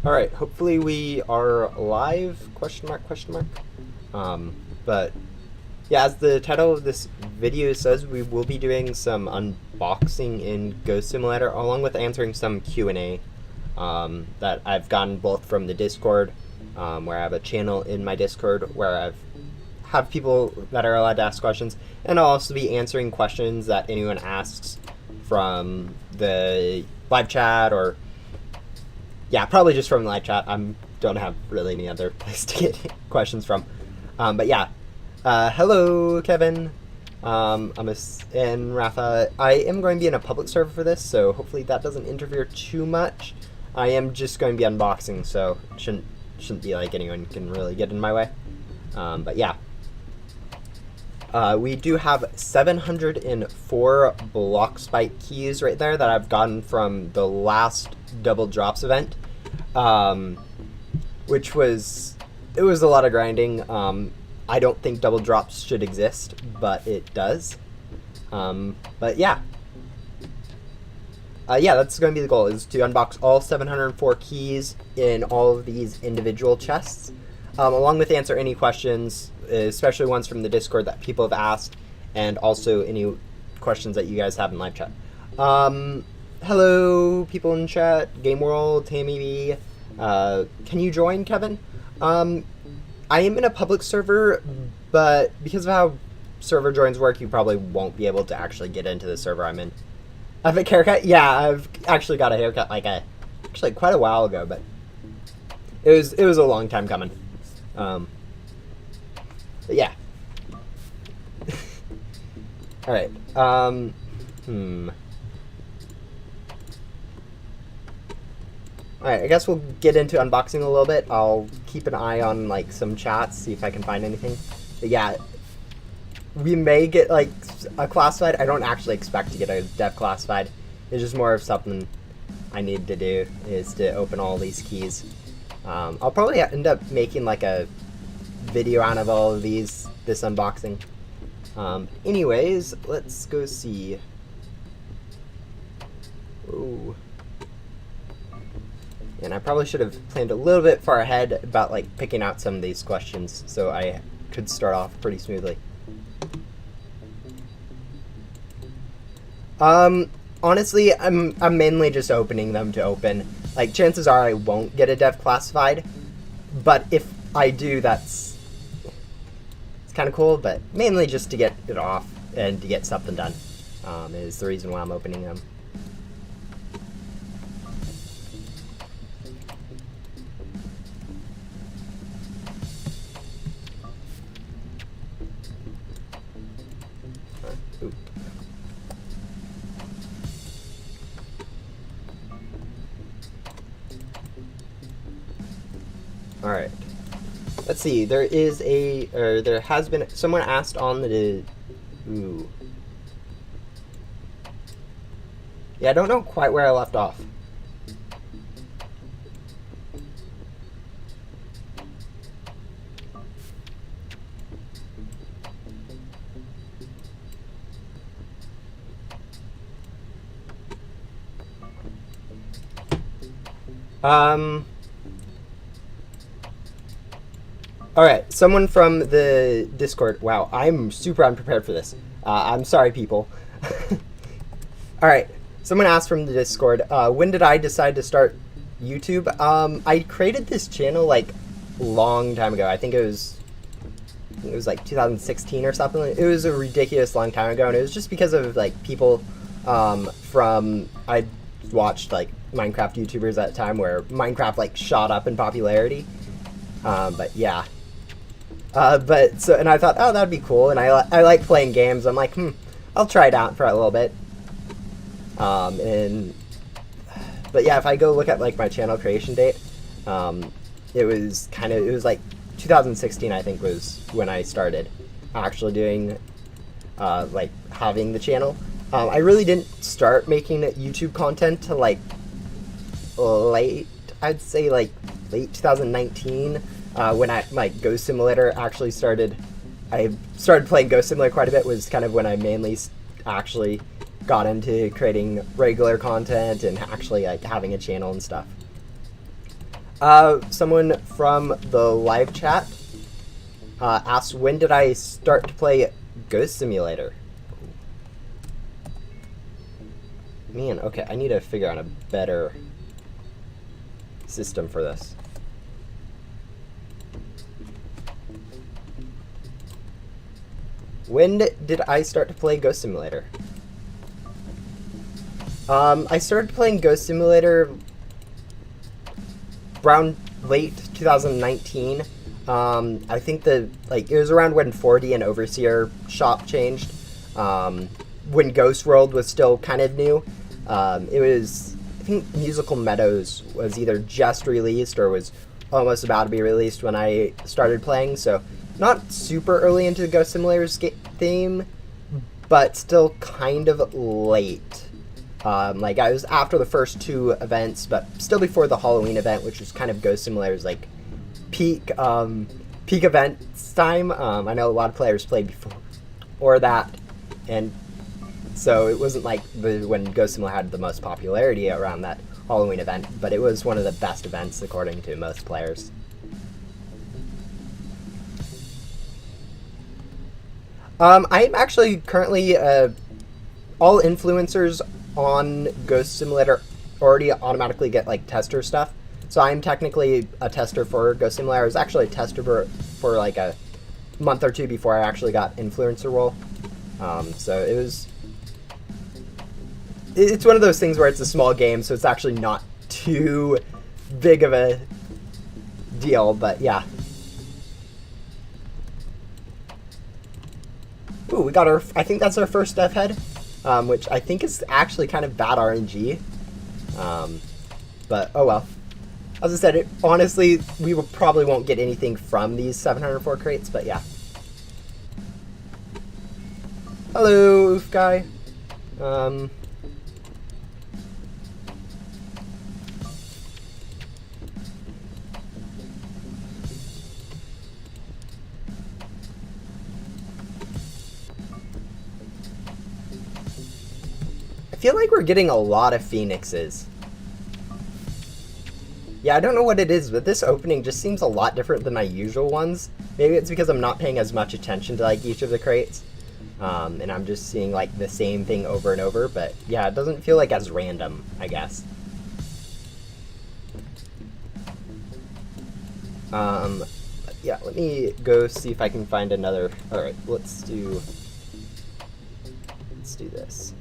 Alright, hopefully we are live, question mark, question mark. But yeah, as the title of this video says, we will be doing some unboxing in Ghost Simulator, along with answering some Q&A that I've gotten both from the Discord, where I have a channel in my Discord where I have people that are allowed to ask questions, and I'll also be answering questions that anyone asks from the live chat, or yeah, probably just from live chat. I don't have really any other place to get questions from. But yeah, hello, Kevin. And Rafa. I am going to be in a public server for this, so hopefully that doesn't interfere too much. I am just going to be unboxing, so shouldn't be like anyone can really get in my way. But yeah. We do have 704 Blox Byte keys right there that I've gotten from the last double drops event, which was a lot of grinding. I don't think double drops should exist, but it does. But yeah. Yeah, that's going to be the goal, is to unbox all 704 keys in all of these individual chests, along with answer any questions, especially ones from the Discord that people have asked, and also any questions that you guys have in live chat. Hello, people in chat, Game World, Tammy B. Can you join, Kevin? I am in a public server, but because of how server joins work, you probably won't be able to actually get into the server I'm in. I have a haircut? Yeah, I've actually got a haircut actually quite a while ago, but it was a long time coming. But yeah. Alright. Alright, I guess we'll get into unboxing a little bit. I'll keep an eye on like some chats, see if I can find anything. But yeah, we may get like a classified. I don't actually expect to get a dev classified. It's just more of something I need to do, is to open all these keys. I'll probably end up making like a video out of all of this unboxing. Anyways, let's go see. Ooh. And I probably should have planned a little bit far ahead about like picking out some of these questions, so I could start off pretty smoothly. Honestly, I'm mainly just opening them to open. Like, chances are I won't get a dev classified, but if I do, it's kind of cool, but mainly just to get it off and to get something done, is the reason why I'm opening them. Alright, let's see, there has been, someone asked on the, ooh. Yeah, I don't know quite where I left off. Alright, someone from the Discord. Wow, I'm super unprepared for this. I'm sorry, people. Alright, someone asked from the Discord, when did I decide to start YouTube? I created this channel like a long time ago. I think it was like 2016 or something. It was a ridiculous long time ago, and it was just because of like people I watched like Minecraft YouTubers at the time, where Minecraft like shot up in popularity. But yeah. And I thought, oh, that'd be cool, and I like playing games. I'm like, I'll try it out for a little bit. But yeah, if I go look at like my channel creation date, it was like 2016, I think, was when I started actually doing, like having the channel. I really didn't start making YouTube content till like I'd say like late 2019. When Ghost Simulator actually started, I started playing Ghost Simulator quite a bit, was kind of when I mainly actually got into creating regular content and actually like having a channel and stuff. Someone from the live chat asked, when did I start to play Ghost Simulator? Man, okay, I need to figure out a better system for this. When did I start to play Ghost Simulator? I started playing Ghost Simulator around late 2019. I think it was around when 4D and Overseer shop changed. When Ghost World was still kind of new. It was, I think Musical Meadows was either just released or was almost about to be released when I started playing, so not super early into the Ghost Simulator's theme, but still kind of late. Like, I was after the first two events, but still before the Halloween event, which was kind of Ghost Simulator's, like, peak events time. I know a lot of players played before that, and so it wasn't like when Ghost Simulator had the most popularity around that Halloween event, but it was one of the best events according to most players. I'm actually currently all influencers on Ghost Simulator already automatically get like tester stuff. So I'm technically a tester for Ghost Simulator. I was actually a tester for like a month or two before I actually got influencer role. So it's one of those things where it's a small game, so it's actually not too big of a deal, but yeah. Ooh, we got I think that's our first death head, which I think is actually kind of bad RNG. But oh well. As I said, honestly, we probably won't get anything from these 704 crates, but yeah. Hello, Oof Guy. I feel like we're getting a lot of phoenixes. Yeah, I don't know what it is, but this opening just seems a lot different than my usual ones. Maybe it's because I'm not paying as much attention to like each of the crates. And I'm just seeing like the same thing over and over, but yeah, it doesn't feel like as random, I guess. Yeah, let me go see if I can find another. Alright, let's do this.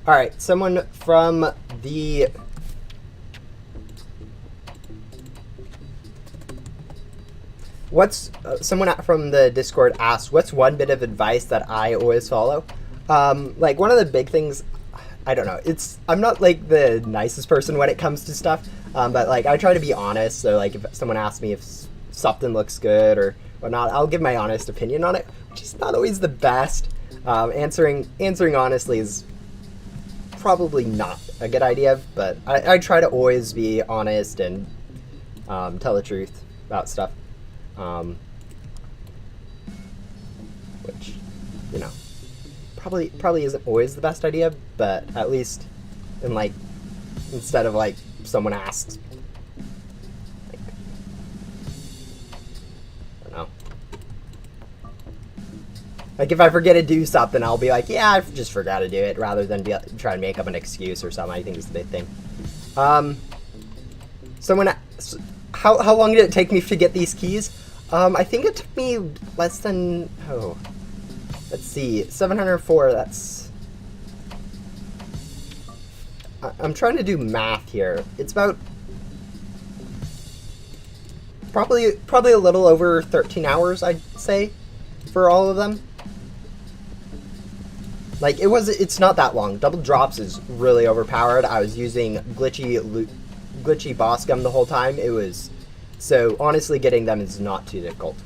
Alright, someone from the... someone from the Discord asked, what's one bit of advice that I always follow? Like, one of the big things, I don't know, I'm not, like, the nicest person when it comes to stuff, but, like, I try to be honest, so, like, if someone asks me if something looks good or whatnot, I'll give my honest opinion on it, which is not always the best. Answering honestly is probably not a good idea, but I try to always be honest and tell the truth about stuff, which, you know, probably isn't always the best idea, but at least instead of like someone asks, like, I don't know. Like, if I forget to do something, I'll be like, yeah, I just forgot to do it, rather than try and make up an excuse or something. I think it's the big thing. How long did it take me to get these keys? I think it took me less than, let's see, 704, that's... I'm trying to do math here. It's about... Probably a little over 13 hours, I'd say, for all of them. Like, it's not that long. Double drops is really overpowered. I was using glitchy boss gum the whole time. So honestly, getting them is not too difficult.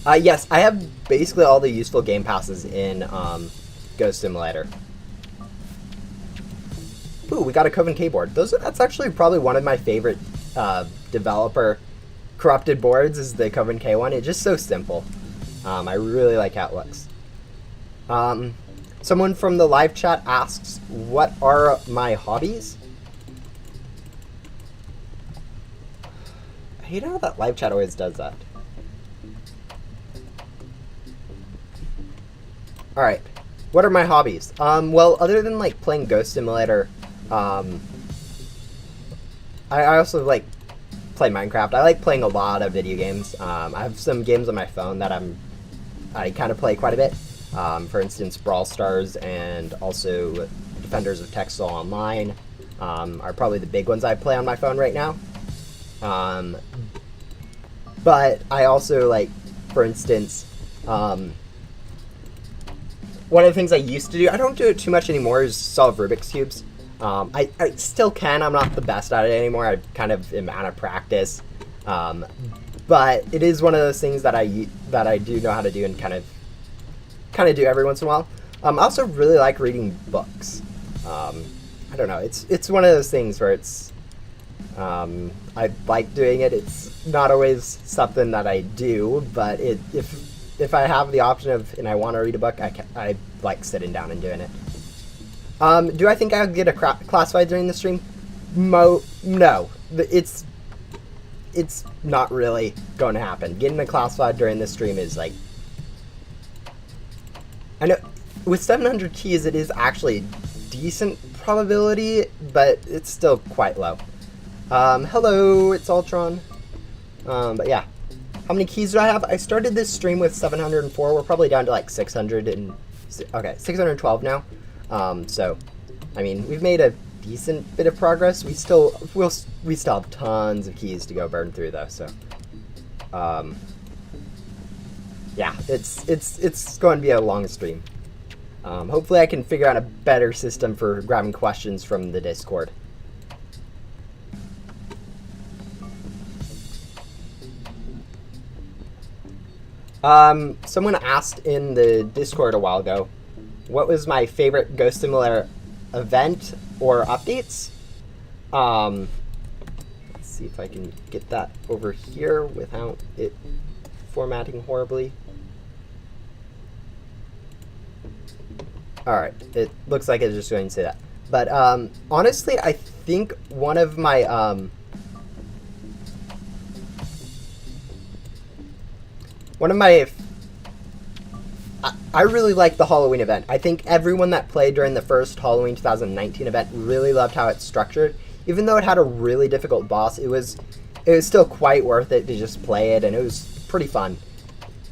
Yes, I have basically all the useful game passes in Ghost Simulator. Ooh, we got a Coven keyboard. That's actually probably one of my favorite developer corrupted boards is the Coven K1. It's just so simple. I really like how it looks. Someone from the live chat asks, what are my hobbies? I hate how that live chat always does that. Alright, what are my hobbies? Well, other than like playing Ghost Simulator, I also like play Minecraft. I like playing a lot of video games. I have some games on my phone that I kind of play quite a bit. For instance, Brawl Stars and also Defenders of Texel Online are probably the big ones I play on my phone right now. But I also like, for instance, one of the things I used to do, I don't do it too much anymore, is solve Rubik's Cubes. I still can. I'm not the best at it anymore. I kind of am out of practice. But it is one of those things that I do know how to do and kind of do every once in a while. I also really like reading books. I don't know. It's one of those things where it's I like doing it. It's not always something that I do, but if I have the option of and I want to read a book, I like sitting down and doing it. Do I think I'll get a classified during the stream? No. It's not really going to happen. Getting a classified during the stream is like... I know with 700 keys it is actually decent probability, but it's still quite low. Hello, it's Ultron. But yeah. How many keys do I have? I started this stream with 704. We're probably down to like 612 now. So, I mean, we've made a decent bit of progress. We still have tons of keys to go burn through though. So, yeah, it's going to be a long stream. Hopefully, I can figure out a better system for grabbing questions from the Discord. Someone asked in the Discord a while ago, what was my favorite Ghost Simulator event or updates? Let's see if I can get that over here without it formatting horribly. Alright, it looks like it's just going to say that. But, honestly, I think one of my, I really liked the Halloween event. I think everyone that played during the first Halloween 2019 event really loved how it's structured. Even though it had a really difficult boss, it was still quite worth it to just play it, and it was pretty fun.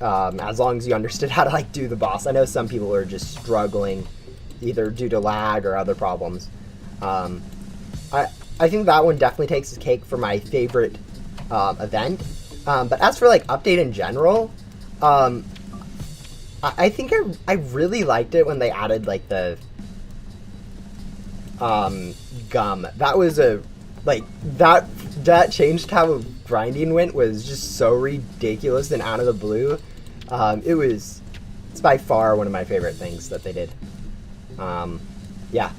As long as you understood how to like do the boss. I know some people are just struggling, either due to lag or other problems. I think that one definitely takes the cake for my favorite event. But as for like update in general, I think I really liked it when they added like the gum. That was that changed how grinding went, was just so ridiculous and out of the blue. It's by far one of my favorite things that they did. Yeah.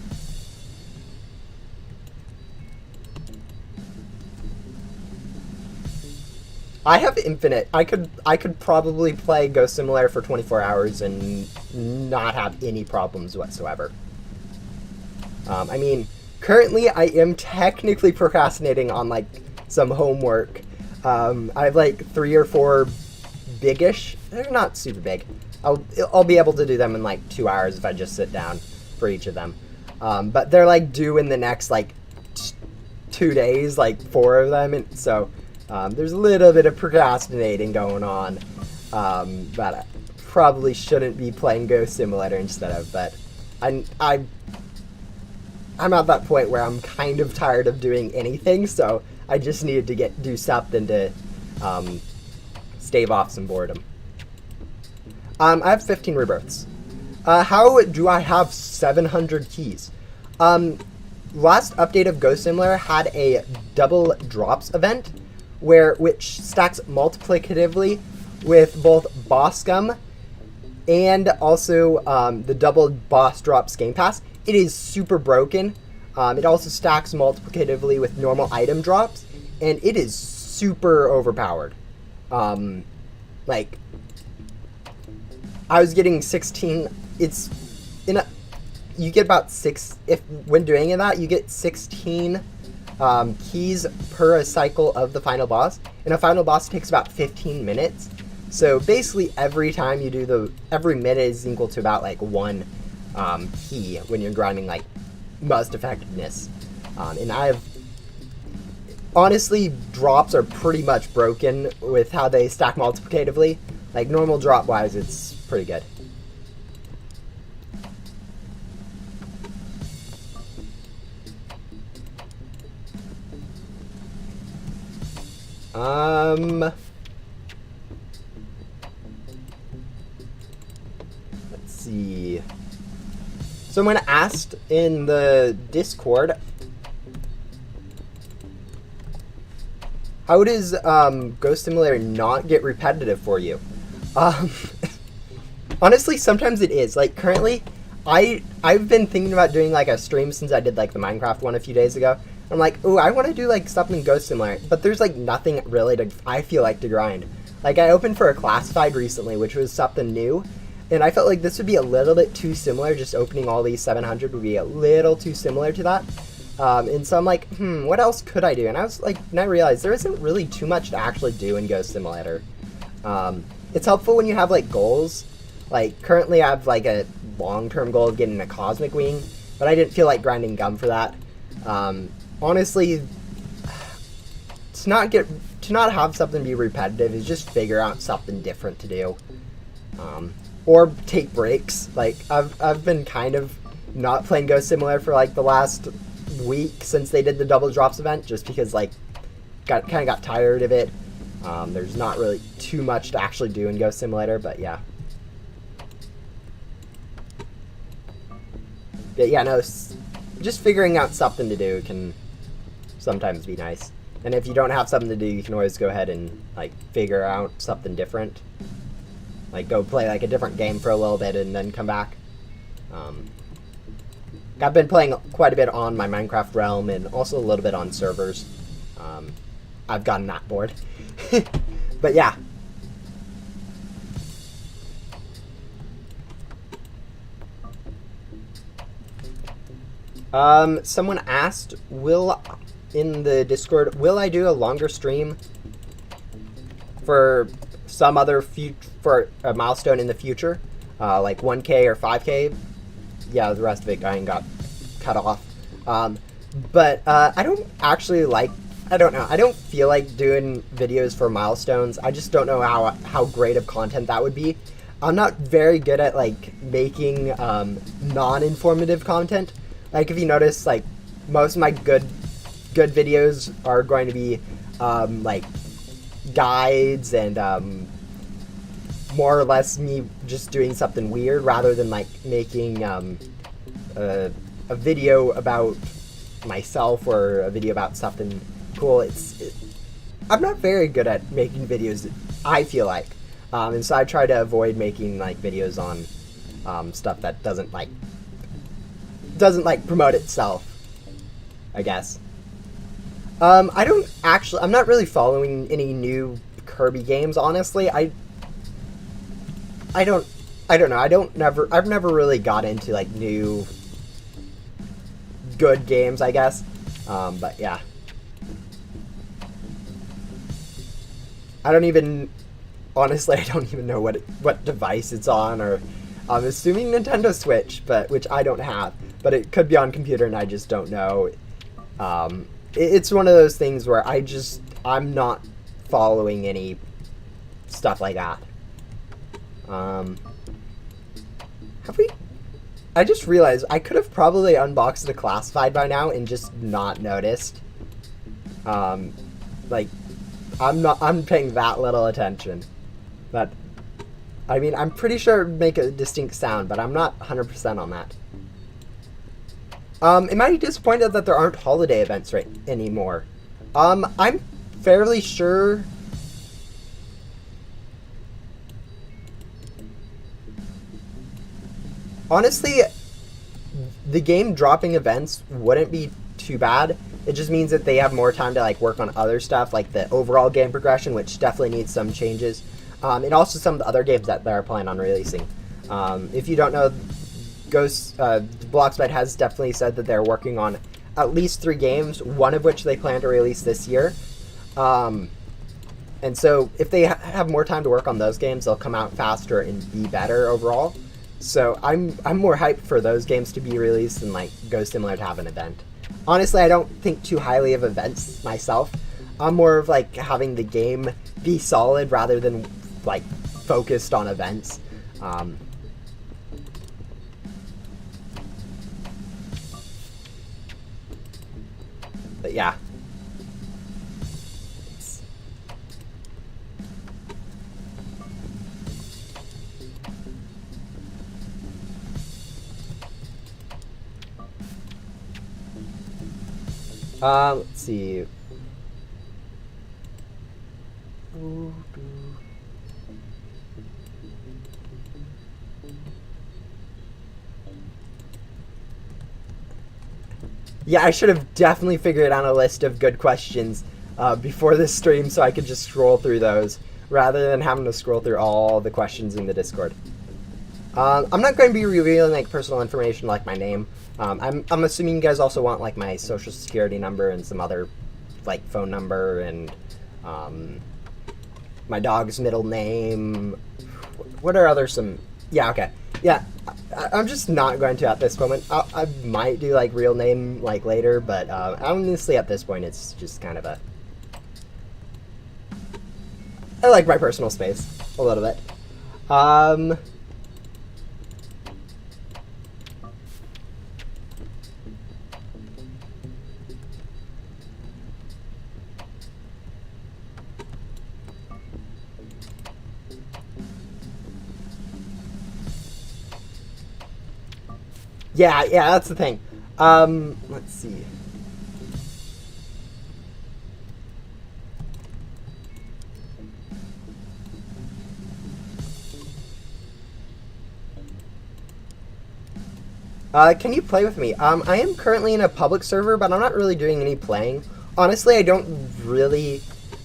I have infinite. I could probably play Ghost Simulator for 24 hours and not have any problems whatsoever. I mean, currently I am technically procrastinating on like some homework. I have like 3 or 4 big-ish. They're not super big. I'll be able to do them in like 2 hours if I just sit down for each of them. But they're like due in the next like 2 days, like 4 of them, and so. There's a little bit of procrastinating going on, but I probably shouldn't be playing Ghost Simulator instead of, but I'm at that point where I'm kind of tired of doing anything, so I just needed to do something to stave off some boredom. I have 15 rebirths. How do I have 700 keys? Last update of Ghost Simulator had a double drops event, which stacks multiplicatively with both boss gum and also the double boss drops game pass. It is super broken. It also stacks multiplicatively with normal item drops, and it is super overpowered. Like, I was getting 16. It's in a. You get about 6 when doing that. You get 16 keys per a cycle of the final boss, and a final boss takes about 15 minutes. So basically, every time you do every minute is equal to about like 1 key when you're grinding like most effectiveness. And honestly, drops are pretty much broken with how they stack multiplicatively. Like, normal drop wise, it's pretty good. Let's see. Someone asked in the Discord, how does Ghost Simulator not get repetitive for you? Honestly, sometimes it is. Like, currently, I've been thinking about doing like a stream since I did like the Minecraft one a few days ago. I'm like, oh, I want to do like something Ghost Simulator, but there's like nothing really I feel like to grind. Like, I opened for a classified recently, which was something new, and I felt like this would be a little bit too similar. Just opening all these 700 would be a little too similar to that. And so I'm like, what else could I do? And I was like, and I realized there isn't really too much to actually do in Ghost Simulator. It's helpful when you have like goals. Like, currently I have like a long-term goal of getting a Cosmic Wing, but I didn't feel like grinding gum for that. Honestly, to not have something be repetitive is just figure out something different to do. Or take breaks. Like, I've been kind of not playing Ghost Simulator for like the last week since they did the double drops event, just because like kind of got tired of it. There's not really too much to actually do in Ghost Simulator, but yeah. But yeah, no, just figuring out something to do can sometimes be nice. And if you don't have something to do, you can always go ahead and like figure out something different. Like, go play like a different game for a little bit and then come back. I've been playing quite a bit on my Minecraft realm and also a little bit on servers. I've gotten that bored. But yeah. Someone asked, in the Discord, will I do a longer stream for some other for a milestone in the future, like 1K or 5K? Yeah, the rest of it got cut off. But I don't actually like. I don't know. I don't feel like doing videos for milestones. I just don't know how great of content that would be. I'm not very good at like making non-informative content. Like, if you notice, like, most of my good videos are going to be like guides and more or less me just doing something weird rather than like making a video about myself or a video about something cool. I'm not very good at making videos, I feel like, and so I try to avoid making like videos on stuff that doesn't promote itself, I guess. I'm not really following any new Kirby games, honestly. I've never really got into like new good games, I guess. But yeah. Honestly, I don't even know what device it's on, or I'm assuming Nintendo Switch, which I don't have, but it could be on computer and I just don't know. It's one of those things where I'm not following any stuff like that. I just realized I could have probably unboxed the classified by now and just not noticed. Like, I'm paying that little attention. But, I mean, I'm pretty sure it would make a distinct sound, but I'm not 100% on that. Am I disappointed that there aren't holiday events anymore? I'm fairly sure. Honestly, the game dropping events wouldn't be too bad, It just means that they have more time to like work on other stuff, like the overall game progression, which definitely needs some changes, and also some of the other games that they're planning on releasing. If you don't know, Blox has definitely said that they're working on at least 3 games, one of which they plan to release this year. And so if they have more time to work on those games, they'll come out faster and be better overall. So I'm more hyped for those games to be released than like Ghost Simulator to have an event. Honestly, I don't think too highly of events myself. I'm more of like having the game be solid rather than like focused on events. But yeah. Let's see. Yeah, I should have definitely figured out a list of good questions before this stream so I could just scroll through those rather than having to scroll through all the questions in the Discord. I'm not going to be revealing like personal information like my name. I'm assuming you guys also want like my social security number and some other like phone number and my dog's middle name. What are other some? Yeah, okay. Yeah, I'm just not going to at this moment. I might do like real name like later, but honestly at this point it's just kind of a. I like my personal space a little bit. Yeah, that's the thing. Let's see. Can you play with me? I am currently in a public server, but I'm not really doing any playing. Honestly, I don't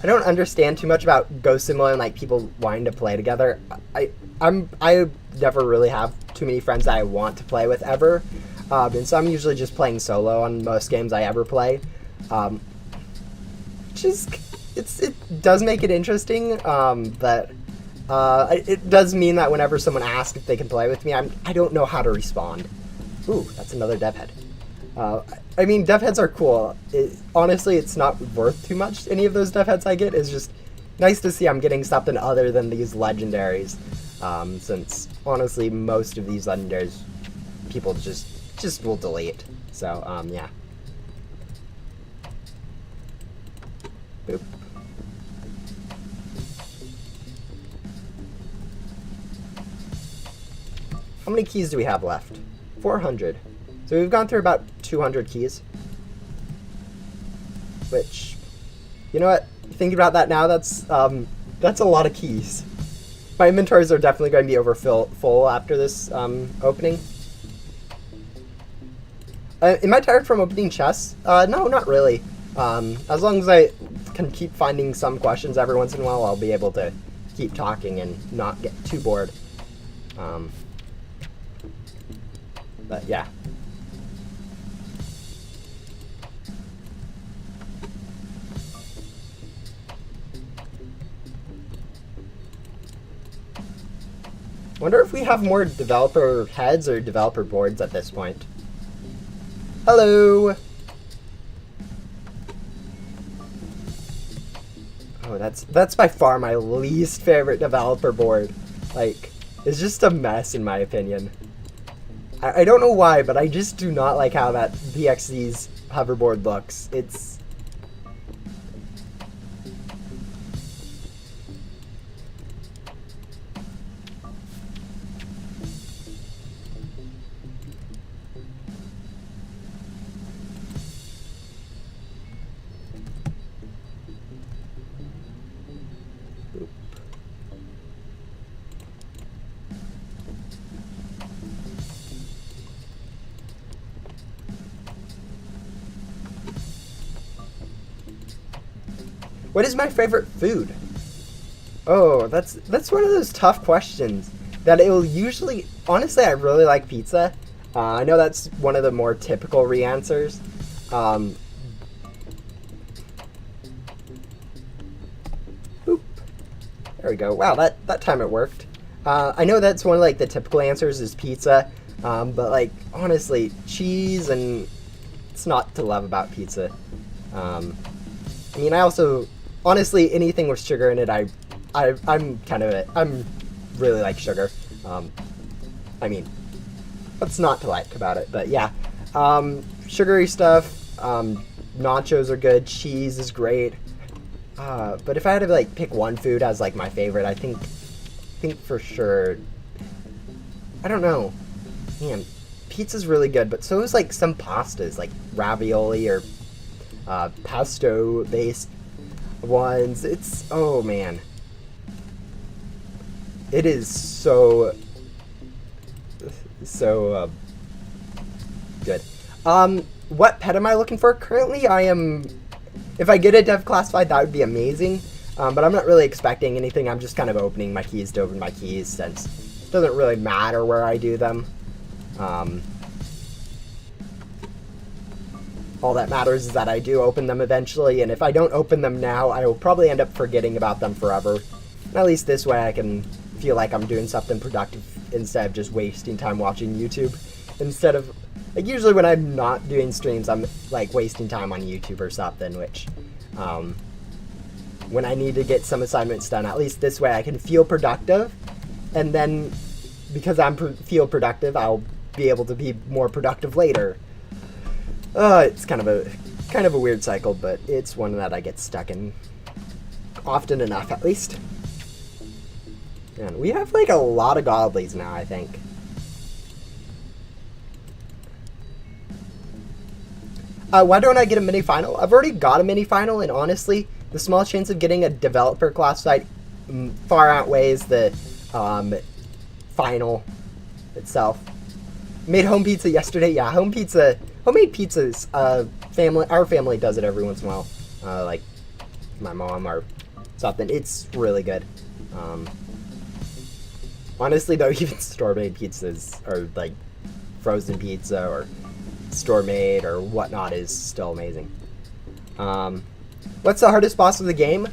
understand too much about Ghost Simulator and like people wanting to play together. I never really have too many friends that I want to play with ever, and so I'm usually just playing solo on most games I ever play. It does make it interesting, but it does mean that whenever someone asks if they can play with me, I don't know how to respond. Ooh, that's another dev head. I mean, dev heads are cool. Honestly, it's not worth too much. Any of those dev heads I get is just nice to see I'm getting something other than these legendaries. Since honestly, most of these legendaries, people just will delete. So yeah. Boop. How many keys do we have left? 400. So we've gone through about 200 keys. Which, you know what? Thinking about that now, that's a lot of keys. My inventories are definitely going to be full after this opening. Am I tired from opening chests? No, not really. As long as I can keep finding some questions every once in a while, I'll be able to keep talking and not get too bored. But yeah. Wonder if we have more developer heads or developer boards at this point. Hello! Oh, that's by far my least favorite developer board. Like, it's just a mess in my opinion. I don't know why, but I just do not like how that BXZ's hoverboard looks. It's... What is my favorite food? Oh, that's one of those tough questions that it will usually... Honestly, I really like pizza. I know that's one of the more typical re-answers. Boop. There we go. Wow, that time it worked. I know that's one of like the typical answers is pizza, but like honestly, cheese and it's not to love about pizza. I mean, I also honestly anything with sugar in it, I'm really like sugar. I mean, what's not to like about it? But yeah, sugary stuff. Nachos are good. Cheese is great. But if I had to like pick one food as like my favorite, I think for sure. I don't know. Man, pizza's really good, but so is like some pastas, like ravioli or pesto based ones. It's oh man. It is so good. What pet am I looking for? Currently, I am... If I get a dev classified, that would be amazing. But I'm not really expecting anything. I'm just kind of opening my keys to open my keys since it doesn't really matter where I do them. All that matters is that I do open them eventually, and if I don't open them now, I will probably end up forgetting about them forever. And at least this way I can feel like I'm doing something productive instead of just wasting time watching YouTube. Instead of, like, usually when I'm not doing streams, I'm, like, wasting time on YouTube or something, which, when I need to get some assignments done, at least this way I can feel productive, and then, because feel productive, I'll be able to be more productive later. It's kind of a weird cycle, but it's one that I get stuck in often enough, at least. And we have, like, a lot of godlies now, I think. Why don't I get a mini-final? I've already got a mini-final, and honestly, the small chance of getting a developer classified far outweighs the final itself. Made home pizza yesterday. Yeah, homemade pizzas. Our family does it every once in a while. Like my mom or something. It's really good. Honestly, though, even store-made pizzas or like frozen pizza or store-made or whatnot is still amazing. What's the hardest boss of the game?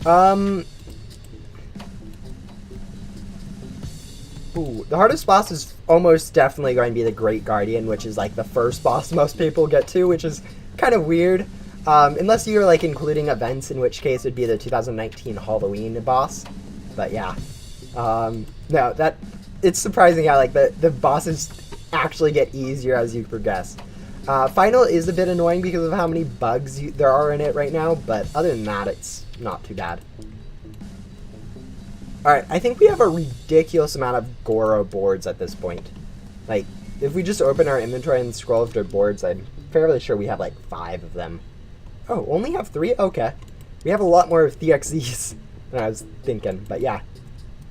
The hardest boss is almost definitely going to be the Great Guardian, which is like the first boss most people get to, which is kind of weird. Unless you're like including events, in which case it'd be the 2019 Halloween boss. But yeah. No, it's surprising how like the bosses actually get easier as you progress. Final is a bit annoying because of how many bugs there are in it right now, but other than that, it's not too bad. Alright, I think we have a ridiculous amount of Goro boards at this point. Like, if we just open our inventory and scroll through boards, I'm fairly sure we have like 5 of them. Oh, only have 3? Okay. We have a lot more of TXZs than I was thinking, but yeah.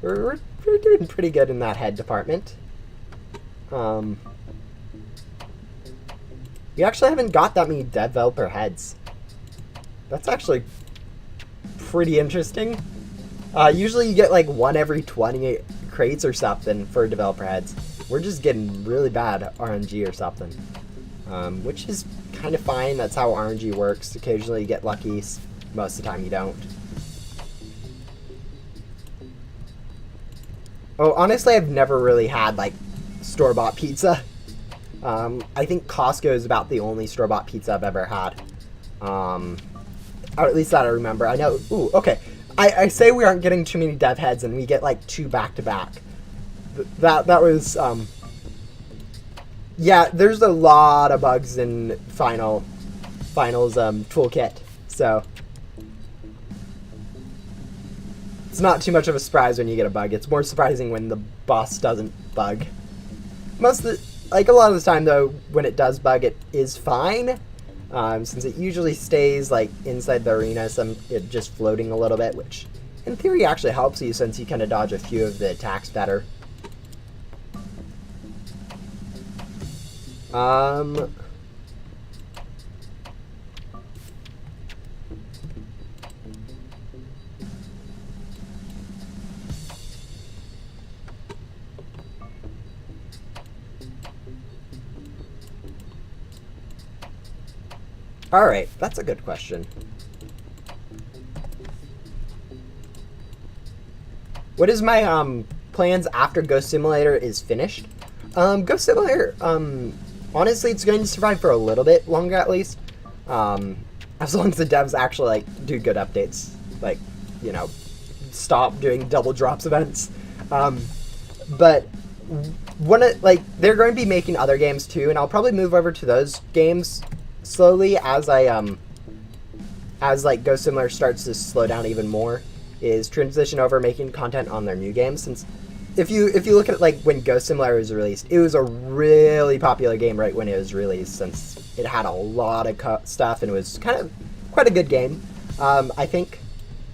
We're doing pretty good in that head department. We actually haven't got that many developer heads. That's actually pretty interesting. Usually you get like 1 every 20 crates or something for developer heads. We're just getting really bad RNG or something. Which is kind of fine. That's how RNG works. Occasionally you get lucky. Most of the time you don't. Oh, honestly, I've never really had, like, store-bought pizza. I think Costco is about the only store-bought pizza I've ever had. Or at least that I remember. I know... Ooh, okay. I say we aren't getting too many dev heads, and we get, like, 2 back-to-back. That was, Yeah, there's a lot of bugs in Final's, toolkit, so... It's not too much of a surprise when you get a bug. It's more surprising when the boss doesn't bug. Most of the, like a lot of the time though, when it does bug, it is fine. Since it usually stays like inside the arena, it just floating a little bit, which in theory actually helps you since you kind of dodge a few of the attacks better. All right, that's a good question. What is my plans after Ghost Simulator is finished? Ghost Simulator, honestly, it's going to survive for a little bit longer at least. As long as the devs actually like do good updates, like, you know, stop doing double drops events. But they're going to be making other games too, and I'll probably move over to those games slowly as as like Ghost Simulator starts to slow down even more. Is transition over making content on their new games. Since if you look at like when Ghost Simulator was released, it was a really popular game right when it was released, since it had a lot of stuff and it was kind of quite a good game. I think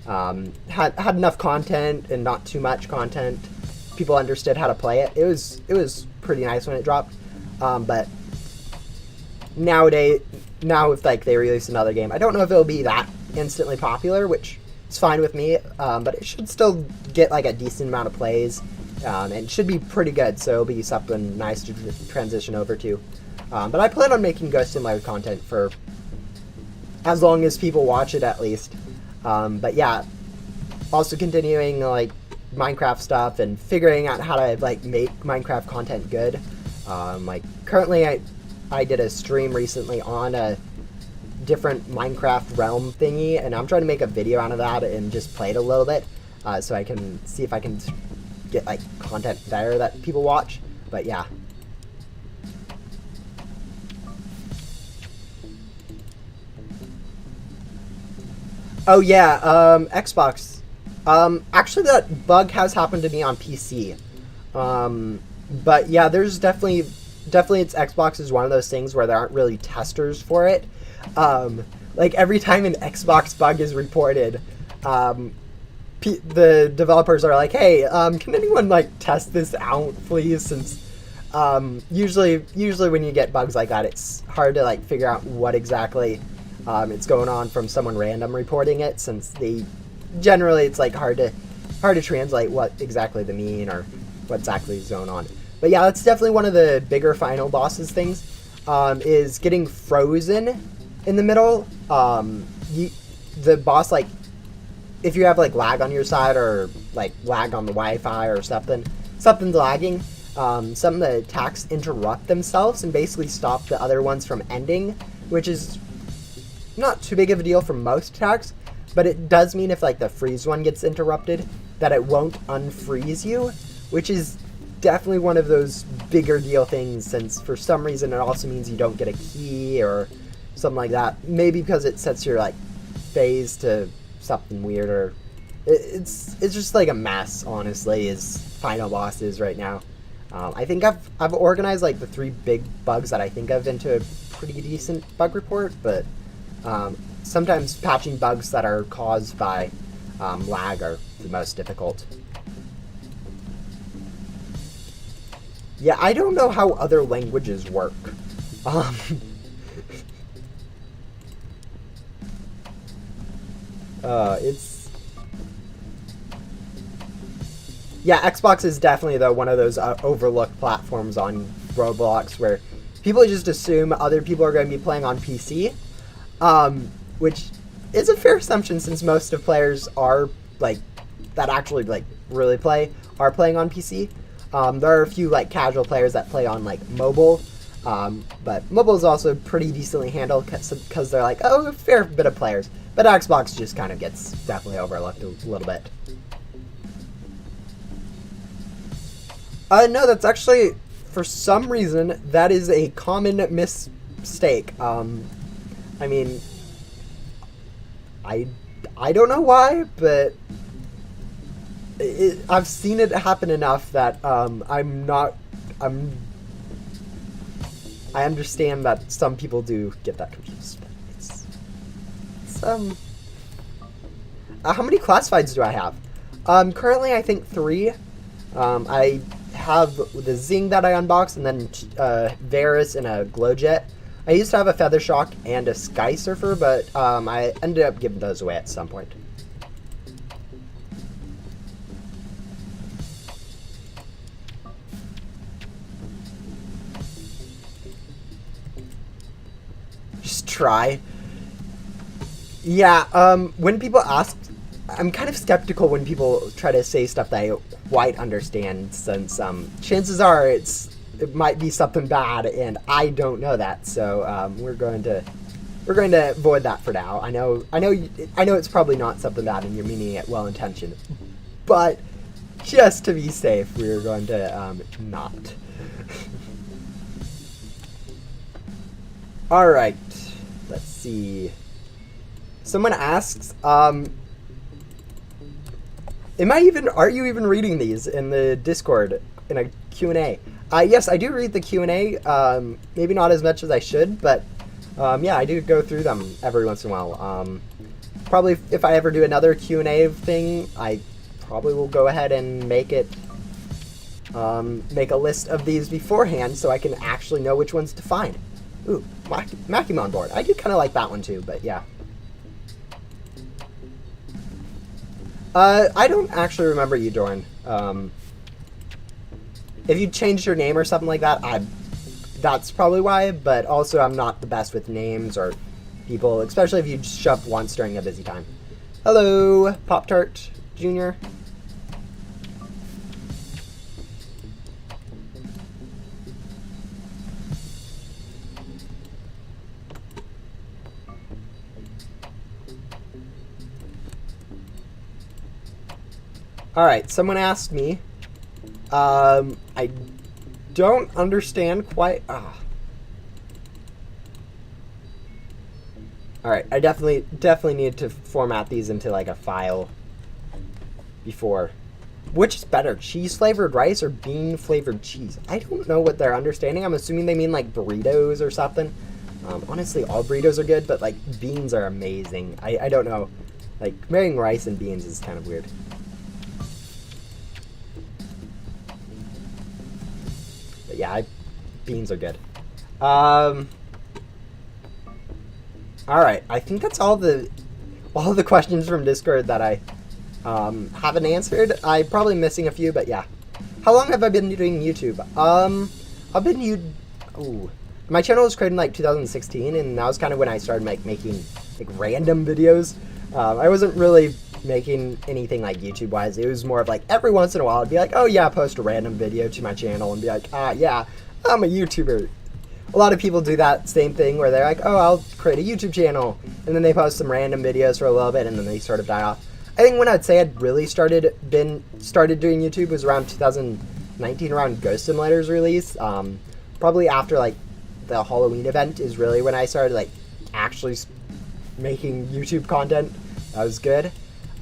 had enough content and not too much content. People understood how to play it. It was pretty nice when it dropped. But now if like they release another game, I don't know if it'll be that instantly popular, which is fine with me. But it should still get like a decent amount of plays, and it should be pretty good. So it'll be something nice to transition over to. But I plan on making Ghost Simulator content for as long as people watch it, at least. But yeah, also continuing like Minecraft stuff and figuring out how to like make Minecraft content good. Like currently I did a stream recently on a different Minecraft realm thingy, and I'm trying to make a video out of that and just play it a little bit, so I can see if I can get like content there that people watch. But yeah. Oh yeah, Xbox. Actually, that bug has happened to me on PC. But yeah, there's definitely it's Xbox is one of those things where there aren't really testers for it. Like every time an Xbox bug is reported, the developers are like, "Hey, can anyone like test this out, please?" Since usually when you get bugs like that, it's hard to like figure out what exactly it's going on from someone random reporting it, since generally it's like hard to translate what exactly they mean or what exactly is going on. But yeah, that's definitely one of the bigger final bosses things, is getting frozen in the middle. The boss, like, if you have like lag on your side or like lag on the Wi-Fi or something's lagging, some of the attacks interrupt themselves and basically stop the other ones from ending, which is not too big of a deal for most attacks. But it does mean if like the freeze one gets interrupted, that it won't unfreeze you, which is definitely one of those bigger deal things, since for some reason it also means you don't get a key or something like that. Maybe because it sets your like phase to something weird, or it's just like a mess, honestly, is final bosses right now. I think I've organized like the 3 big bugs that I think of into a pretty decent bug report, but sometimes patching bugs that are caused by lag are the most difficult. Yeah, I don't know how other languages work. Yeah, Xbox is definitely one of those overlooked platforms on Roblox where people just assume other people are going to be playing on PC. Which is a fair assumption, since most of players are like that actually like really play are playing on PC. There are a few like casual players that play on like mobile, but mobile is also pretty decently handled because they're like, oh, a fair bit of players. But Xbox just kind of gets definitely overlooked a little bit. No, that's actually, for some reason, that is a common mistake. I mean, I don't know why, but I've seen it happen enough that I understand that some people do get that confused. How many classifieds do I have? Currently I think 3. I have the Zing that I unboxed, and then Varus and a Glowjet. I used to have a Feather Shock and a Sky Surfer, but I ended up giving those away at some point. Just try. Yeah, when people ask, I'm kind of skeptical when people try to say stuff that I don't quite understand, since chances are it might be something bad, and I don't know that. So we're going to avoid that for now. I know it's probably not something bad, and you're meaning it well intentioned, but just to be safe, we're going to not. All right, let's see. Someone asks, are you even reading these in the Discord in a Q&A? Yes, I do read the Q&A, maybe not as much as I should, but yeah, I do go through them every once in a while. Probably if I ever do another Q&A thing, I probably will go ahead and make a list of these beforehand so I can actually know which ones to find. Ooh, Makimon board. I do kind of like that one too, but yeah. I don't actually remember you, Doran. If you changed your name or something like that, that's probably why, but also I'm not the best with names or people, especially if you just show up once during a busy time. Hello, Pop-Tart Jr. Alright, someone asked me, I don't understand quite, Alright, I definitely need to format these into like a file before. Which is better, cheese flavored rice or bean flavored cheese? I don't know what they're understanding. I'm assuming they mean like burritos or something. Honestly, all burritos are good, but like beans are amazing. I don't know. Like marrying rice and beans is kind of weird. But yeah, beans are good. All right, I think that's all the questions from Discord that I haven't answered. I'm probably missing a few, but yeah. How long have I been doing YouTube? My channel was created in like 2016, and that was kind of when I started making like random videos. I wasn't really making anything like YouTube wise. It was more of like every once in a while I'd be like, oh yeah, post a random video to my channel and be like, yeah, I'm a YouTuber. A lot of people do that same thing where they're like, oh, I'll create a YouTube channel, and then they post some random videos for a little bit and then they sort of die off. I think when I'd say I'd really started doing YouTube was around 2019, around Ghost Simulator's release. Probably after like the Halloween event is really when I started like actually making YouTube content. That was good.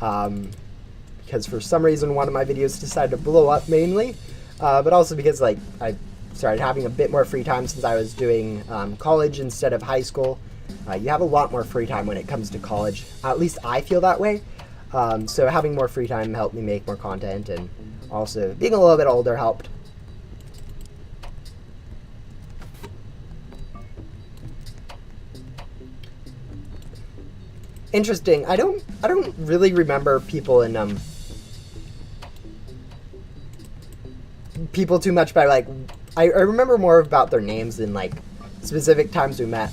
Because for some reason one of my videos decided to blow up mainly, but also because like I started having a bit more free time since I was doing college instead of high school. You have a lot more free time when it comes to college. At least I feel that way. So having more free time helped me make more content, and also being a little bit older helped. Interesting. I don't really remember people in people too much by like I remember more about their names than like specific times we met.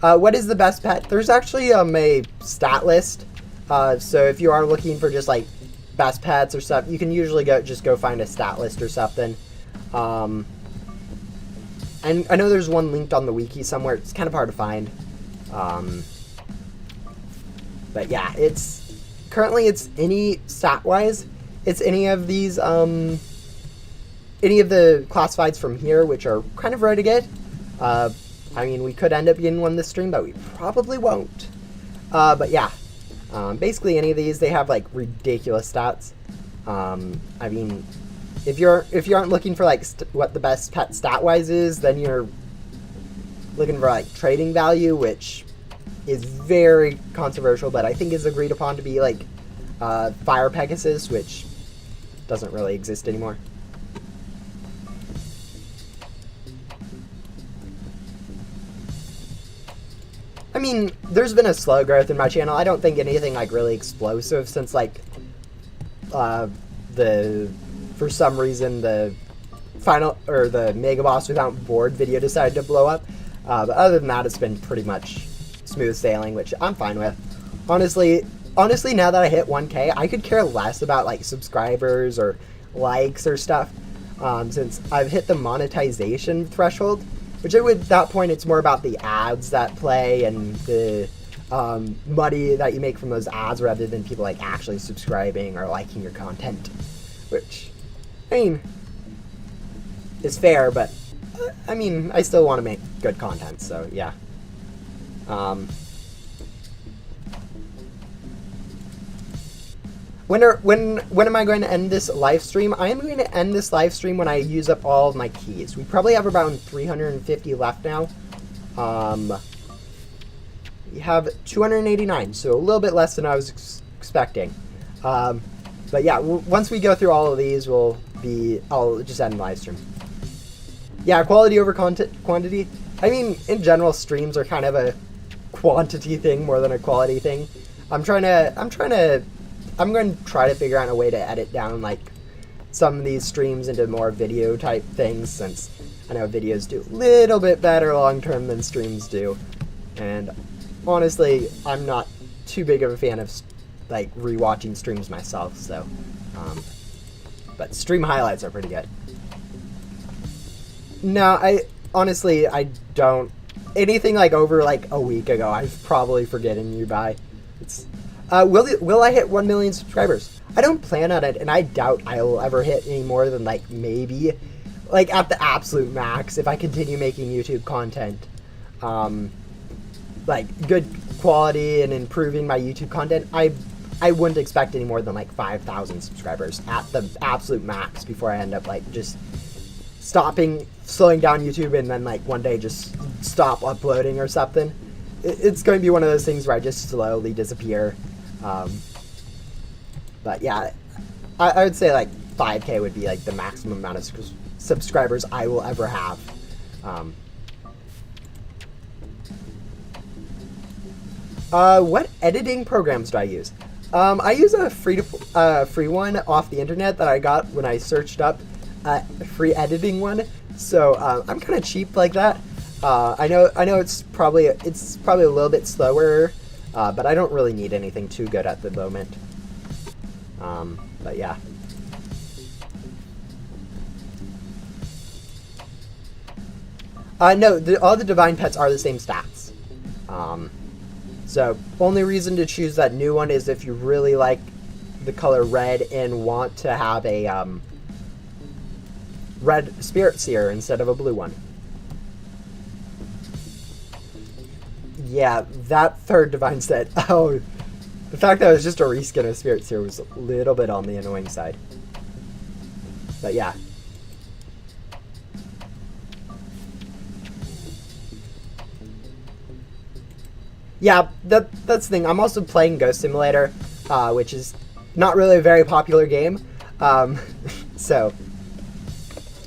What is the best pet? There's actually a stat list. So if you are looking for just like best pets or stuff, you can usually go find a stat list or something. And I know there's one linked on the wiki somewhere. It's kind of hard to find. But yeah, currently it's any stat-wise, it's any of these, any of the classifieds from here, which are kind of rare to get. I mean, we could end up getting one this stream, but we probably won't. But yeah, basically any of these, they have like ridiculous stats. I mean, if you aren't looking for like what the best pet stat-wise is, then you're looking for like trading value, which is very controversial, but I think is agreed upon to be like Fire Pegasus, which doesn't really exist anymore. I mean, there's been a slow growth in my channel. I don't think anything like really explosive since like for some reason the Mega Boss Without Board video decided to blow up. But other than that, it's been pretty much smooth sailing, which I'm fine with. Honestly, now that I hit 1K, I could care less about like subscribers or likes or stuff, since I've hit the monetization threshold, which at that point it's more about the ads that play and the money that you make from those ads rather than people like actually subscribing or liking your content, which, I mean, is fair, but I mean, I still want to make good content, so yeah. When am I going to end this live stream? I am going to end this live stream when I use up all of my keys. We probably have about 350 left now. We have 289, so a little bit less than I was expecting. But yeah, once we go through all of these, I'll just end the live stream. Yeah, quality over quantity. I mean, in general, streams are kind of a quantity thing more than a quality thing. I'm going to try to figure out a way to edit down like some of these streams into more video type things, since I know videos do a little bit better long term than streams do. And honestly, I'm not too big of a fan of like rewatching streams myself, so but stream highlights are pretty good. No, I don't. Anything like over like a week ago, I've probably forgotten you by. It's will I hit 1 million subscribers? I don't plan on it, and I doubt I will ever hit any more than like maybe like at the absolute max if I continue making YouTube content. Like good quality and improving my YouTube content, I wouldn't expect any more than like 5,000 subscribers at the absolute max before I end up like just slowing down YouTube and then like one day just stop uploading or something. It's going to be one of those things where I just slowly disappear. But yeah, I would say like 5K would be like the maximum amount of subscribers I will ever have. What editing programs do I use? I use a free one off the internet that I got when I searched up a free editing one. So I'm kind of cheap like that. I know it's probably a little bit slower, but I don't really need anything too good at the moment. But yeah. No, all the divine pets are the same stats. So only reason to choose that new one is if you really like the color red and want to have a red Spirit Seer instead of a blue one. Yeah, that third divine set. Oh, the fact that it was just a reskin of Spirit Seer was a little bit on the annoying side. But yeah. Yeah, that's the thing. I'm also playing Ghost Simulator, which is not really a very popular game. So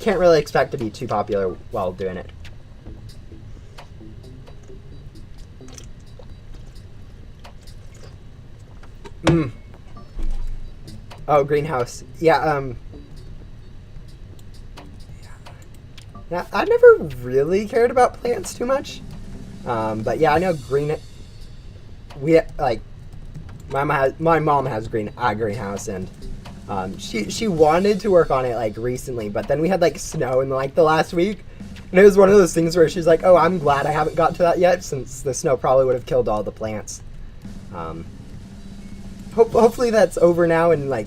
can't really expect to be too popular while doing it. Oh, greenhouse. Yeah, yeah, I never really cared about plants too much. But yeah, I know my mom has a greenhouse, and she wanted to work on it like recently, but then we had like snow in like the last week, and it was one of those things where she's like, oh, I'm glad I haven't got to that yet, since the snow probably would have killed all the plants. Hopefully that's over now, and like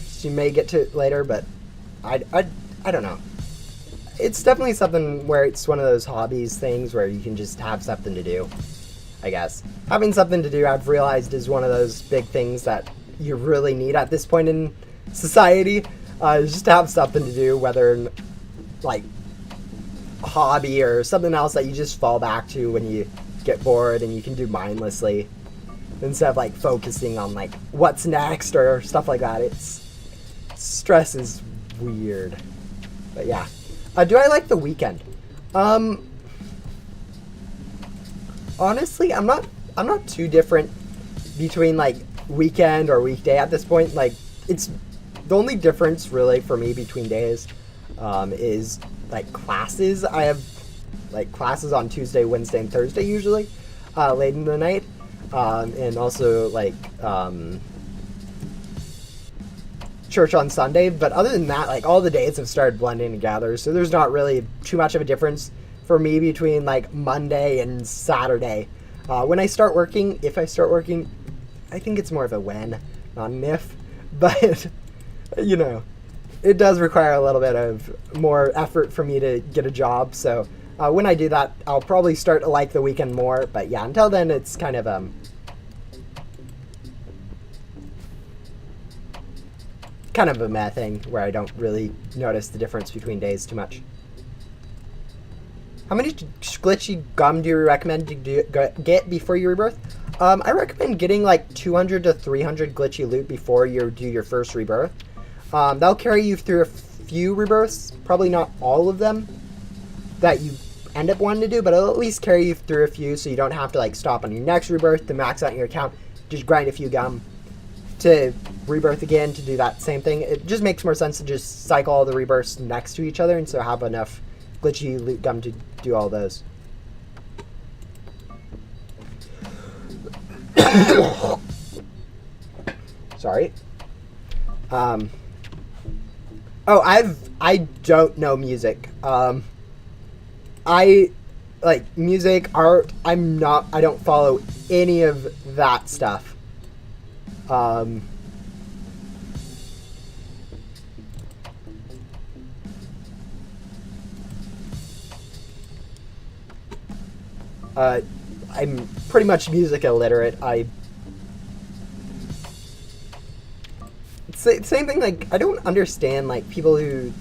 she may get to it later, but I don't know. It's definitely something where it's one of those hobbies things where you can just have something to do, I guess. Having something to do, I've realized, is one of those big things that you really need at this point in society. Just to have something to do, whether like a hobby or something else that you just fall back to when you get bored and you can do mindlessly, instead of like focusing on like what's next or stuff like that. Stress is weird. But yeah. Do I like the weekend? Honestly, I'm not too different between like weekend or weekday at this point. Like, it's the only difference really for me between days is like classes. I have like classes on Tuesday, Wednesday, and Thursday usually, late in the night, and also like church on Sunday. But other than that, like all the days have started blending together, so there's not really too much of a difference for me between like Monday and Saturday. When I start working, if I start working, I think it's more of a when, not an if, but you know, it does require a little bit of more effort for me to get a job. So when I do that, I'll probably start to like the weekend more. But yeah, until then, it's kind of a meh thing where I don't really notice the difference between days too much. How many glitchy gum do you recommend to get before your rebirth? I recommend getting like 200 to 300 glitchy loot before you do your first rebirth. That'll carry you through a few rebirths, probably not all of them that you end up wanting to do, but it'll at least carry you through a few so you don't have to like stop on your next rebirth to max out your account, just grind a few gum to rebirth again to do that same thing. It just makes more sense to just cycle all the rebirths next to each other and so have enough glitchy loot gum to do all those. Sorry. I don't know music. I like music, art. I don't follow any of that stuff. I'm pretty much music illiterate. Same thing, like, I don't understand, like, people who,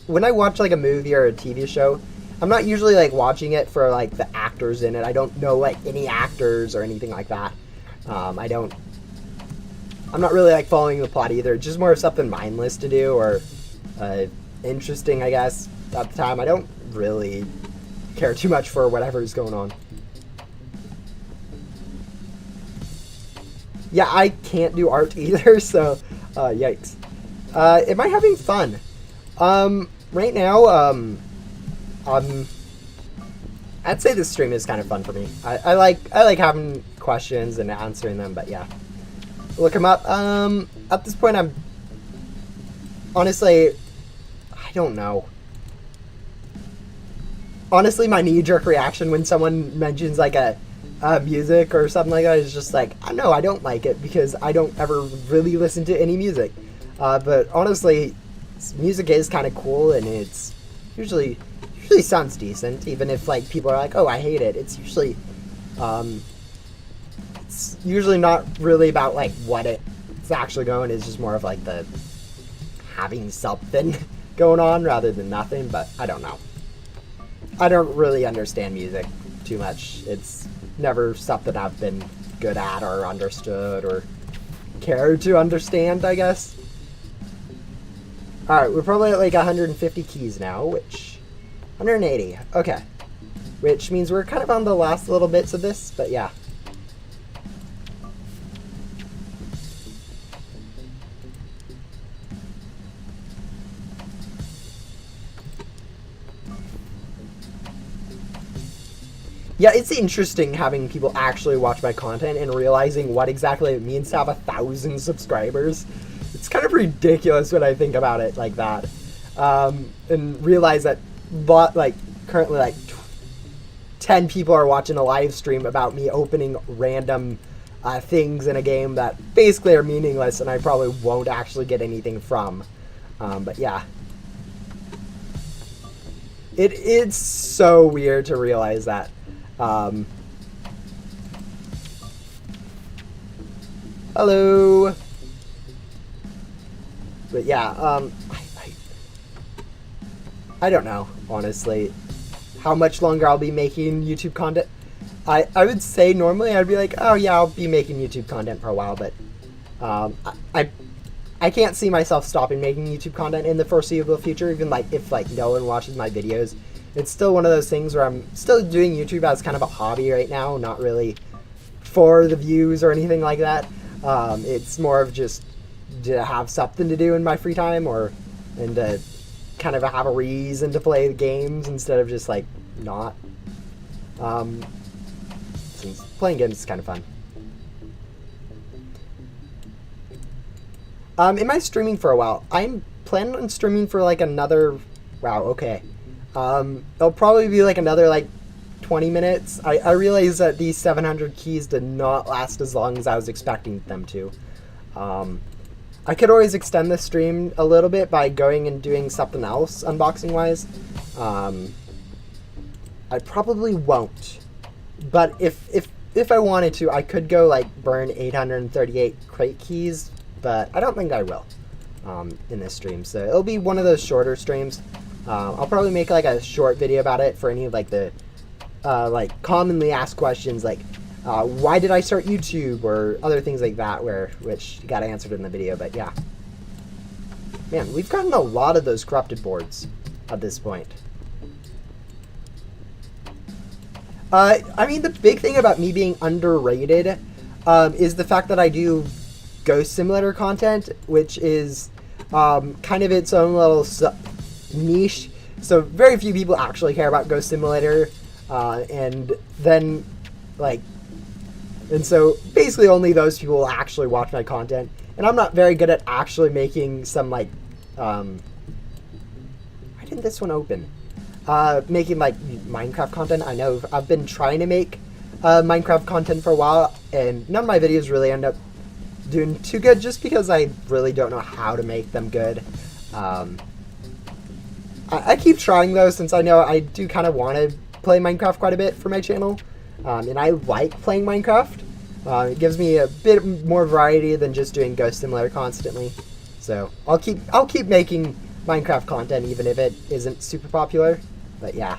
when I watch, like, a movie or a TV show, I'm not usually, like, watching it for, like, the actors in it. I don't know, like, any actors or anything like that. I'm not really, like, following the plot either. It's just more of something mindless to do or interesting, I guess, at the time. I don't really care too much for whatever is going on. Yeah, I can't do art either, so yikes. Am I having fun? Right now, I'd say this stream is kind of fun for me. I like having questions and answering them, but yeah. Look them up. At this point, I'm honestly, I don't know. Honestly, my knee-jerk reaction when someone mentions like a music or something like that is just like, no, I don't like it because I don't ever really listen to any music. But honestly, music is kind of cool and it's usually sounds decent, even if like people are like, oh, I hate it. It's usually not really about like what it's actually going. It's just more of like the having something going on rather than nothing. But I don't know. I don't really understand music too much. It's never something I've been good at or understood or cared to understand, I guess. Alright, we're probably at like 150 keys now, which... 180, okay. Which means we're kind of on the last little bits of this, but yeah. Yeah, it's interesting having people actually watch my content and realizing what exactly it means to have 1,000 subscribers. It's kind of ridiculous when I think about it like that. And realize that currently like 10 people are watching a live stream about me opening random things in a game that basically are meaningless and I probably won't actually get anything from. But yeah. It's so weird to realize that. Hello. But yeah, I don't know, honestly, how much longer I'll be making YouTube content. I would say normally I'd be like, oh yeah, I'll be making YouTube content for a while, but I can't see myself stopping making YouTube content in the foreseeable future, even like if like no one watches my videos. It's still one of those things where I'm still doing YouTube as kind of a hobby right now, not really for the views or anything like that. It's more of just to have something to do in my free time and to kind of have a reason to play the games instead of just like not. Since playing games is kind of fun. Am I streaming for a while? I'm planning on streaming for like another... Wow, okay. It'll probably be like another like 20 minutes. I realize that these 700 keys did not last as long as I was expecting them to. I could always extend the stream a little bit by going and doing something else unboxing wise. I probably won't. But if I wanted to, I could go like burn 838 crate keys, but I don't think I will in this stream. So it'll be one of those shorter streams. I'll probably make like a short video about it for any of like the like commonly asked questions, like why did I start YouTube or other things like that, which got answered in the video. But yeah, man, we've gotten a lot of those corrupted boards at this point. I mean, the big thing about me being underrated is the fact that I do Ghost Simulator content, which is kind of its own little niche. So very few people actually care about Ghost Simulator, and so basically only those people will actually watch my content. And I'm not very good at actually making some like, why didn't this one open? Making like Minecraft content. I know I've been trying to make Minecraft content for a while, and none of my videos really end up doing too good just because I really don't know how to make them good. I keep trying though, since I know I do kind of want to play Minecraft quite a bit for my channel, and I like playing Minecraft. It gives me a bit more variety than just doing Ghost Simulator constantly. So I'll keep making Minecraft content even if it isn't super popular. But yeah.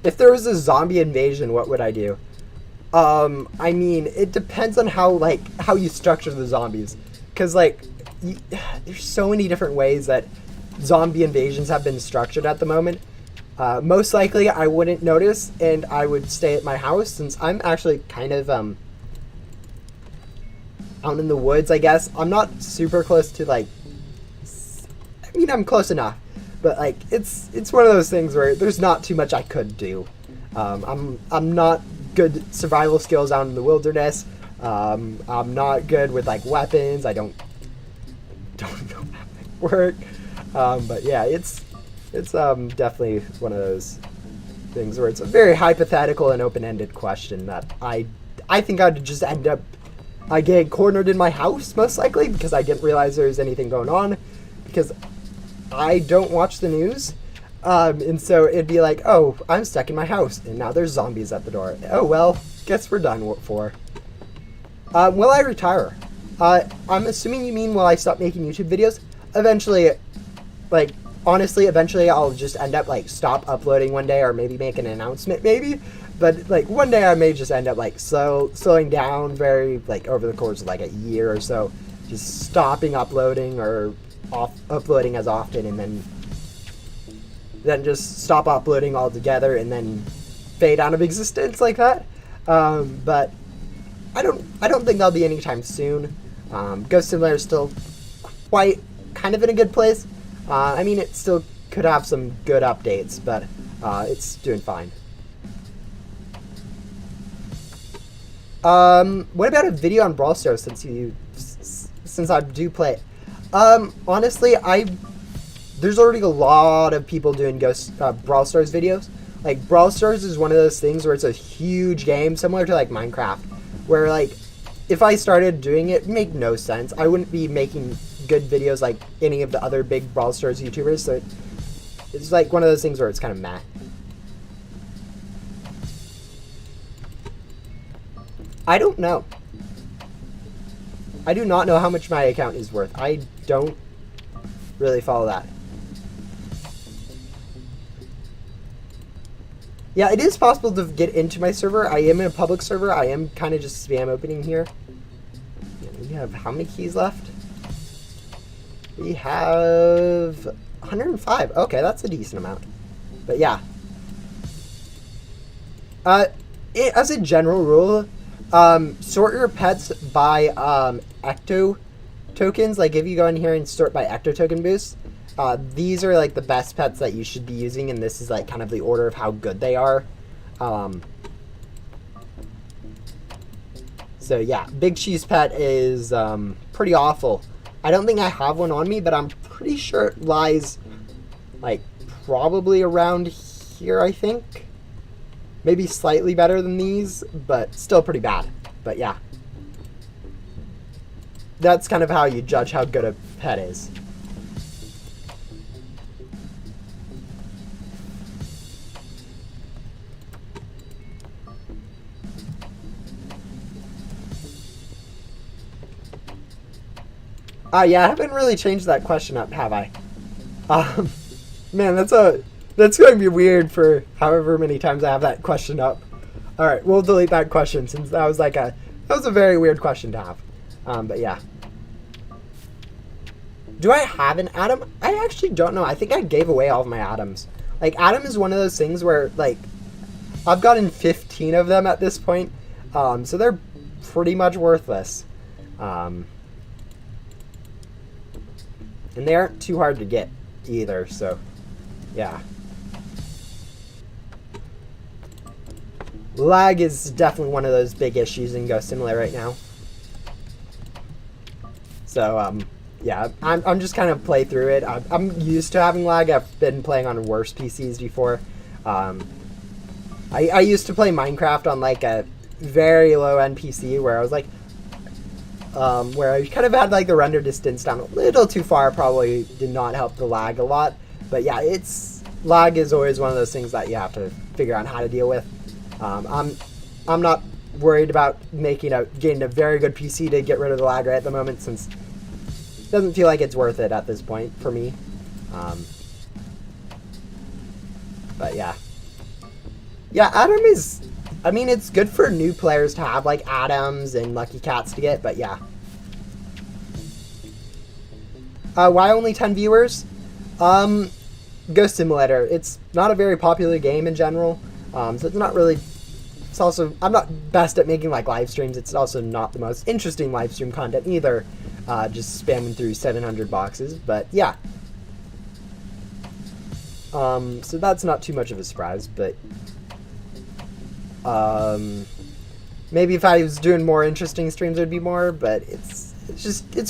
If there was a zombie invasion, what would I do? I mean, it depends on how you structure the zombies. Because, like, there's so many different ways that zombie invasions have been structured at the moment. Most likely, I wouldn't notice, and I would stay at my house, since I'm actually kind of, out in the woods, I guess. I'm not super close to, like... I mean, I'm close enough. But like it's one of those things where there's not too much I could do. I'm not good survival skills out in the wilderness. I'm not good with like weapons. I don't know how they work. But yeah, it's definitely one of those things where it's a very hypothetical and open-ended question that I think I'd just end up getting cornered in my house most likely because I didn't realize there was anything going on, because I don't watch the news, and so it'd be like, oh, I'm stuck in my house, and now there's zombies at the door. Oh, well, guess we're done for. Will I retire? I'm assuming you mean will I stop making YouTube videos? Eventually, like, honestly, eventually I'll just end up, like, stop uploading one day, or maybe make an announcement, maybe. But, like, one day I may just end up, like, slowing down very, like, over the course of, like, a year or so, just stopping uploading, or uploading as often, and then just stop uploading altogether and then fade out of existence like that. But I don't think that'll be anytime soon. Ghost Simulator is still kind of in a good place. I mean, it still could have some good updates, but it's doing fine. What about a video on Brawl Stars, since I do play it? Honestly, there's already a lot of people doing Brawl Stars videos. Like, Brawl Stars is one of those things where it's a huge game, similar to, like, Minecraft, where, like, if I started doing it, it'd make no sense. I wouldn't be making good videos like any of the other big Brawl Stars YouTubers, so it's, like, one of those things where it's kind of meh. I don't know. I do not know how much my account is worth. I don't really follow that. Yeah, it is possible to get into my server. I am in a public server. I am kind of just spam opening here. We have how many keys left? We have 105. Okay, that's a decent amount. But yeah. As a general rule, sort your pets by ecto tokens. Like if you go in here and sort by ecto token boost, these are like the best pets that you should be using, and this is like kind of the order of how good they are. So yeah, Big Cheese Pet is pretty awful. I don't think I have one on me, but I'm pretty sure it lies like probably around here, I think. Maybe slightly better than these, but still pretty bad. But yeah. That's kind of how you judge how good a pet is. Yeah, I haven't really changed that question up, have I? Man, that's going to be weird for however many times I have that question up. All right, we'll delete that question since that was a very weird question to have. But yeah. Do I have an Atom? I actually don't know. I think I gave away all of my Atoms. Like, Atom is one of those things where, like, I've gotten 15 of them at this point. So they're pretty much worthless. And they aren't too hard to get either, so yeah. Lag is definitely one of those big issues in Ghost Simulator right now. So, yeah, I'm just kind of play through it. I'm used to having lag. I've been playing on worse PCs before. I used to play Minecraft on like a very low end PC where I was like, where I kind of had like the render distance down a little too far. Probably did not help the lag a lot. But yeah, lag is always one of those things that you have to figure out how to deal with. I'm not worried about getting a very good PC to get rid of the lag right at the moment, since it doesn't feel like it's worth it at this point for me. But yeah. Yeah, Atom is, I mean, it's good for new players to have like Atoms and Lucky Cats to get, but yeah. Why only 10 viewers? Ghost Simulator. It's not a very popular game in general, so it's not really. It's also, I'm not best at making like live streams. It's also not the most interesting live stream content either. Just spamming through 700 boxes, but yeah. So that's not too much of a surprise, but maybe if I was doing more interesting streams, there'd be more. But it's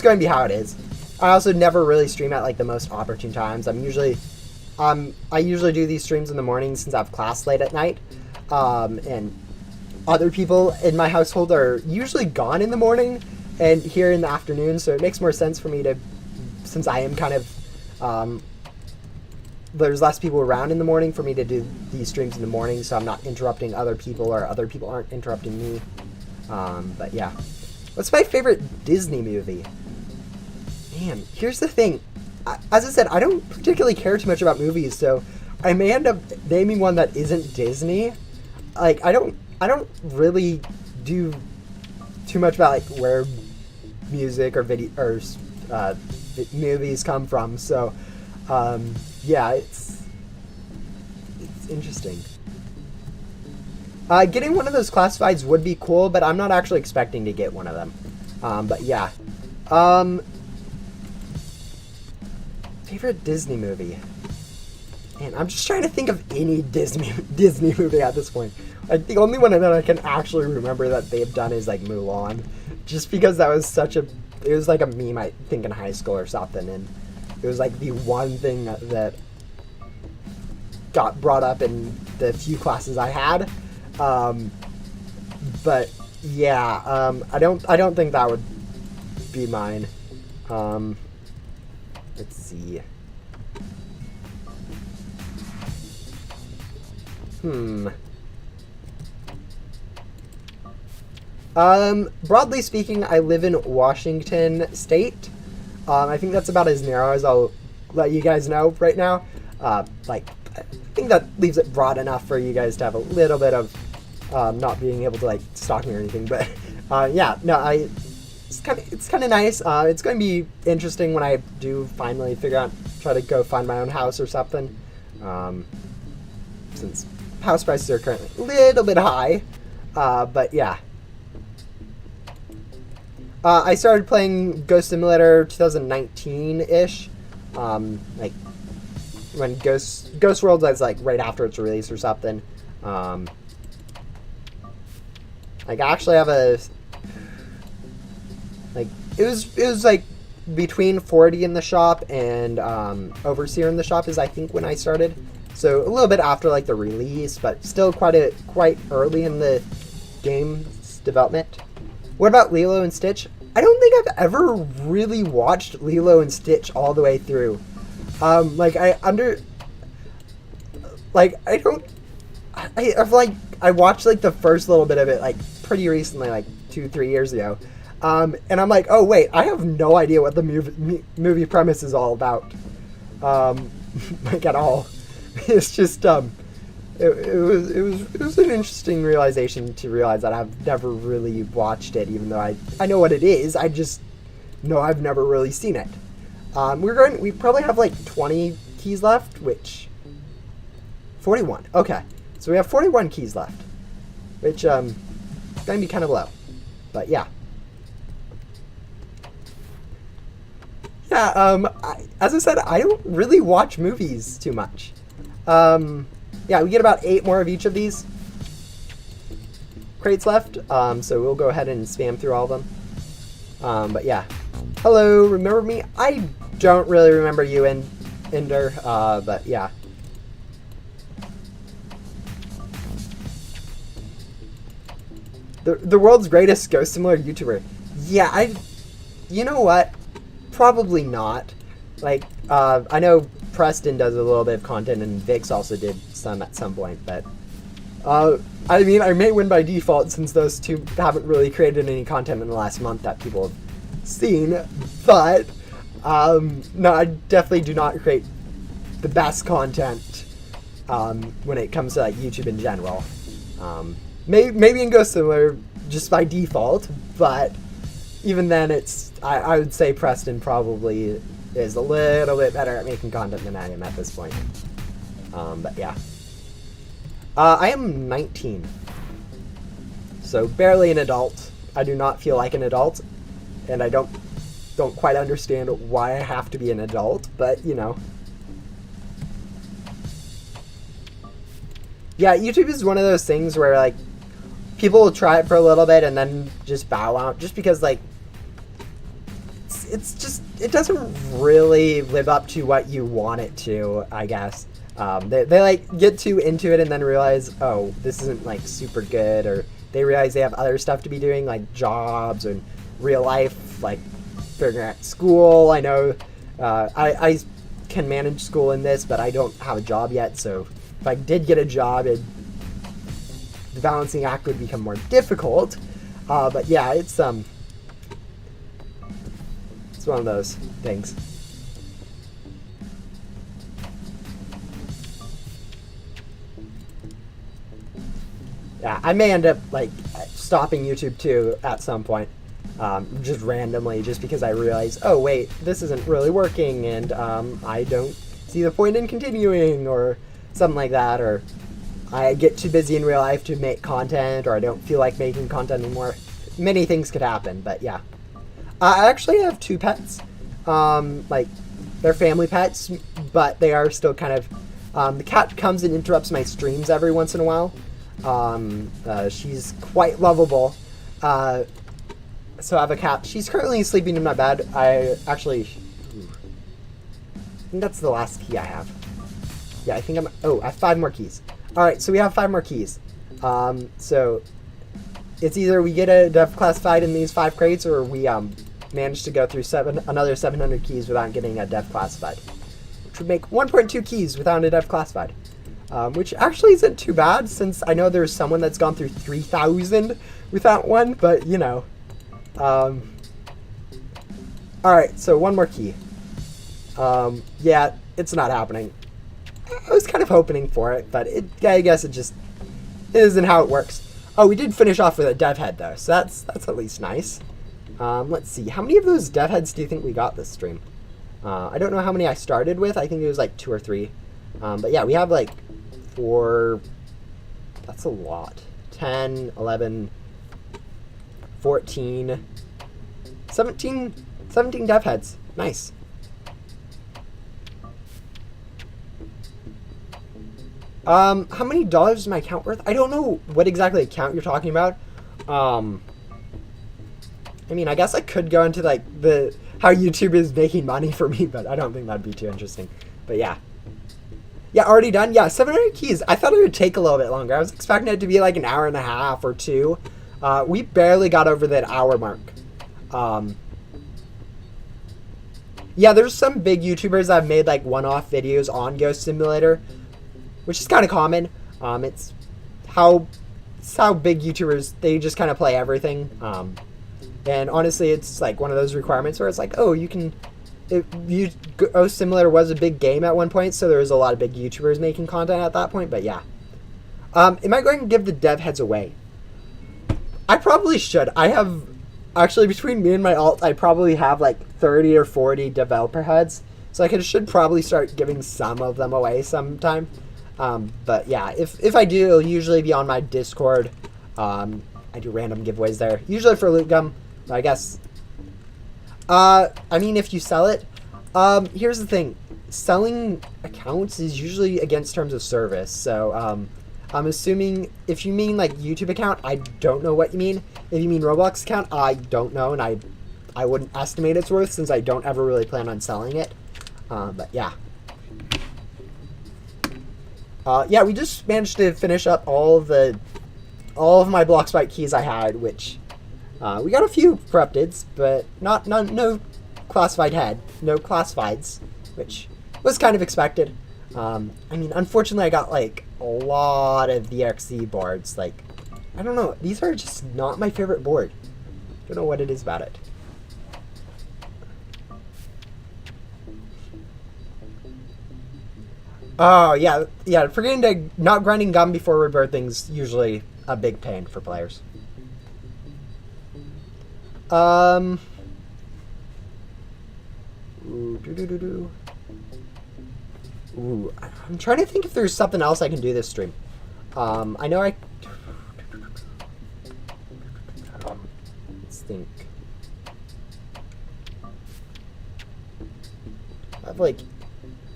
going to be how it is. I also never really stream at like the most opportune times. I usually do these streams in the morning since I have class late at night, and other people in my household are usually gone in the morning and here in the afternoon. So it makes more sense for me to, since I am kind of there's less people around in the morning, for me to do these streams in the morning, so I'm not interrupting other people or other people aren't interrupting me. But yeah. What's my favorite Disney movie? Man, here's the thing. As I said, I don't particularly care too much about movies, so I may end up naming one that isn't Disney. Like, I don't really do too much about like where music or video or movies come from. So yeah, it's interesting. Getting one of those classifieds would be cool, but I'm not actually expecting to get one of them. But yeah. Favorite Disney movie? Man, I'm just trying to think of any Disney movie at this point. Like, the only one that I can actually remember that they've done is like Mulan, just because that was it was like a meme, I think, in high school or something, and it was like the one thing that got brought up in the few classes I had. But yeah, I don't think that would be mine. Let's see. Broadly speaking, I live in Washington State. I think that's about as narrow as I'll let you guys know right now. Like, I think that leaves it broad enough for you guys to have a little bit of not being able to like stalk me or anything. But yeah, no, it's kind of nice. It's going to be interesting when I do finally figure out try to go find my own house or something. Since house prices are currently a little bit high. But yeah. I started playing Ghost Simulator 2019-ish. Like when Ghost World was like right after its release or something. Like I actually have a like it was like between 40 in the shop and Overseer in the shop is I think when I started. So a little bit after like the release, but still quite early in the game's development. What about Lilo and Stitch? I don't think I've ever really watched Lilo and Stitch all the way through. I've like I watched like the first little bit of it like pretty recently, like 2-3 years ago. And I'm like, oh wait, I have no idea what the movie premise is all about. Like at all. It's just it was an interesting realization to realize that I've never really watched it, even though I know what it is. I just know I've never really seen it. We probably have like 20 keys left, which 41. Okay, so we have 41 keys left, which is gonna be kind of low, but yeah. Yeah, as I said, I don't really watch movies too much. Yeah, we get about 8 more of each of these crates left, so we'll go ahead and spam through all of them. But yeah. Hello, remember me? I don't really remember you, Ender, but yeah. The world's greatest Ghost Simulator YouTuber. Yeah, you know what? Probably not. Like, I know Preston does a little bit of content, and Vix also did some at some point, but I mean, I may win by default since those two haven't really created any content in the last month that people have seen, but no, I definitely do not create the best content when it comes to like YouTube in general. Maybe in Ghost Simulator just by default, but even then I would say Preston probably is a little bit better at making content than I am at this point. But yeah. I am 19. So barely an adult. I do not feel like an adult. And I don't quite understand why I have to be an adult, but you know. Yeah, YouTube is one of those things where like people will try it for a little bit and then just bow out just because like it doesn't really live up to what you want it to, I guess. They like get too into it and then realize, oh, this isn't like super good, or they realize they have other stuff to be doing like jobs and real life, like figuring out school. I know I can manage school in this, but I don't have a job yet, so if I did get a job, the balancing act would become more difficult. But yeah, it's one of those things. Yeah, I may end up like stopping YouTube too at some point, just randomly, just because I realize, oh wait, this isn't really working, and I don't see the point in continuing, or something like that, or I get too busy in real life to make content, or I don't feel like making content anymore. Many things could happen, but yeah. I actually have 2 pets. Like, they're family pets, but they are still kind of... the cat comes and interrupts my streams every once in a while. She's quite lovable. So I have a cat. She's currently sleeping in my bed. I think that's the last key I have. Yeah, I think I have 5 more keys. Alright, so we have 5 more keys. So it's either we get a dev classified in these 5 crates, or we manage to go through another 700 keys without getting a dev classified, which would make 1.2 keys without a dev classified, which actually isn't too bad, since I know there's someone that's gone through 3,000 without one, but you know. Alright, so 1 more key. Yeah, it's not happening. I was kind of hoping for it, but I guess it just isn't how it works. Oh, we did finish off with a dev head though, so that's at least nice. Let's see, how many of those dev heads do you think we got this stream? I don't know how many I started with. I think it was like 2 or 3. But yeah, we have like 4. That's a lot. 10, 11, 14, 17 dev heads. Nice. How many dollars is my account worth? I don't know what exactly account you're talking about. I mean, I guess I could go into like how YouTube is making money for me, but I don't think that'd be too interesting. But yeah. Yeah, already done? Yeah, 700 keys. I thought it would take a little bit longer. I was expecting it to be like an hour and a half or 2. We barely got over that hour mark. Yeah, there's some big YouTubers that have made like one-off videos on Ghost Simulator, which is kind of common. It's how big YouTubers, they just kind of play everything. And honestly, it's like one of those requirements where it's like, oh, you can... Ghost Simulator was a big game at one point, so there was a lot of big YouTubers making content at that point, but yeah. Am I going to give the dev heads away? I probably should. I have... Actually, between me and my alt, I probably have like 30 or 40 developer heads, so I should probably start giving some of them away sometime. But yeah, if I do, it'll usually be on my Discord. I do random giveaways there, usually for loot gum, I guess. I mean, if you sell it, here's the thing. Selling accounts is usually against terms of service, so I'm assuming if you mean like YouTube account, I don't know what you mean. If you mean Roblox account, I don't know, and I wouldn't estimate its worth since I don't ever really plan on selling it. But yeah. Yeah, we just managed to finish up all of my Blox Byte keys I had, which we got a few corrupteds, but no classified head, no classifieds, which was kind of expected. I mean, unfortunately, I got like a lot of the XZ boards. Like, I don't know, these are just not my favorite board. Don't know what it is about it. Oh, yeah, forgetting to not grinding gum before rebirthing's usually a big pain for players. Ooh, I'm trying to think if there's something else I can do this stream. I know let's think.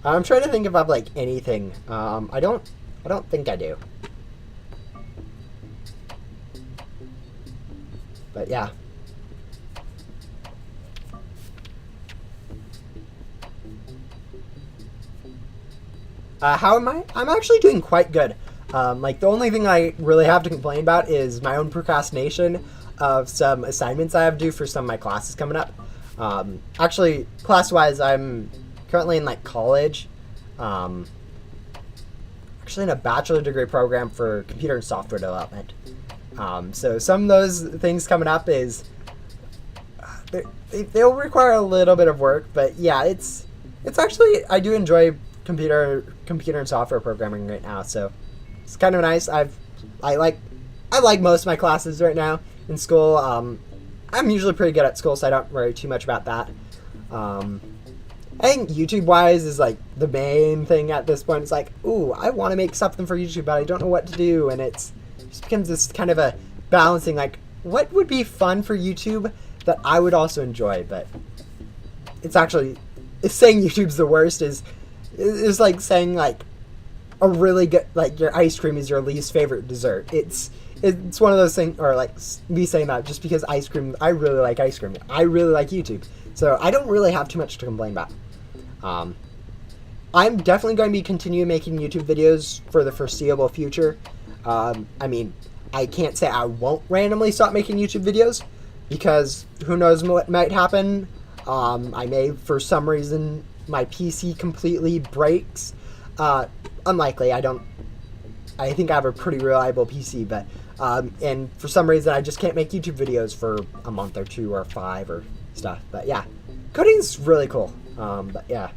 I'm trying to think if I've like anything. I don't think I do. But yeah. How am I? I'm actually doing quite good. Like, the only thing I really have to complain about is my own procrastination of some assignments I have due for some of my classes coming up. Actually, class-wise, I'm currently in, like, college. Actually in a bachelor degree program for computer and software development. So some of those things coming up is... they'll require a little bit of work, but yeah, it's actually... I do enjoy computer and software programming right now, so it's kind of nice. I like most of my classes right now in school. I'm usually pretty good at school, so I don't worry too much about that. I think YouTube wise is like the main thing at this point. It's like, ooh, I want to make something for YouTube, but I don't know what to do, and it just becomes this kind of a balancing, like, what would be fun for YouTube that I would also enjoy. But it's saying YouTube's the worst is like saying like a really good, like, your ice cream is your least favorite dessert. It's one of those things, or like me saying that just because ice cream, I really like ice cream. I really like YouTube, so I don't really have too much to complain about. I'm definitely going to be continuing making YouTube videos for the foreseeable future. I mean, I can't say I won't randomly stop making YouTube videos, because who knows what might happen. I may, for some reason, my PC completely breaks. Unlikely. I think I have a pretty reliable PC, but and for some reason I just can't make YouTube videos for a month or 2 or 5 or stuff. But yeah, coding's really cool. But yeah,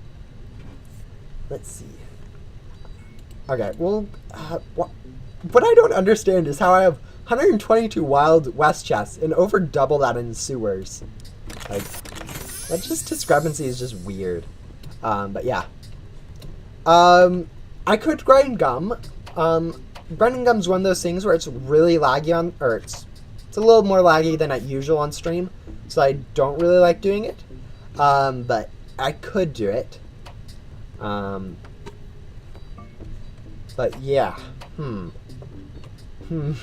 let's see. Okay, well, what I don't understand is how I have 122 Wild West chests and over double that in sewers. Like, That just discrepancy is just weird. But yeah. I could grind gum. Grinding gum's one of those things where it's really laggy on, or it's a little more laggy than usual on stream, so I don't really like doing it. But I could do it. But yeah. Let's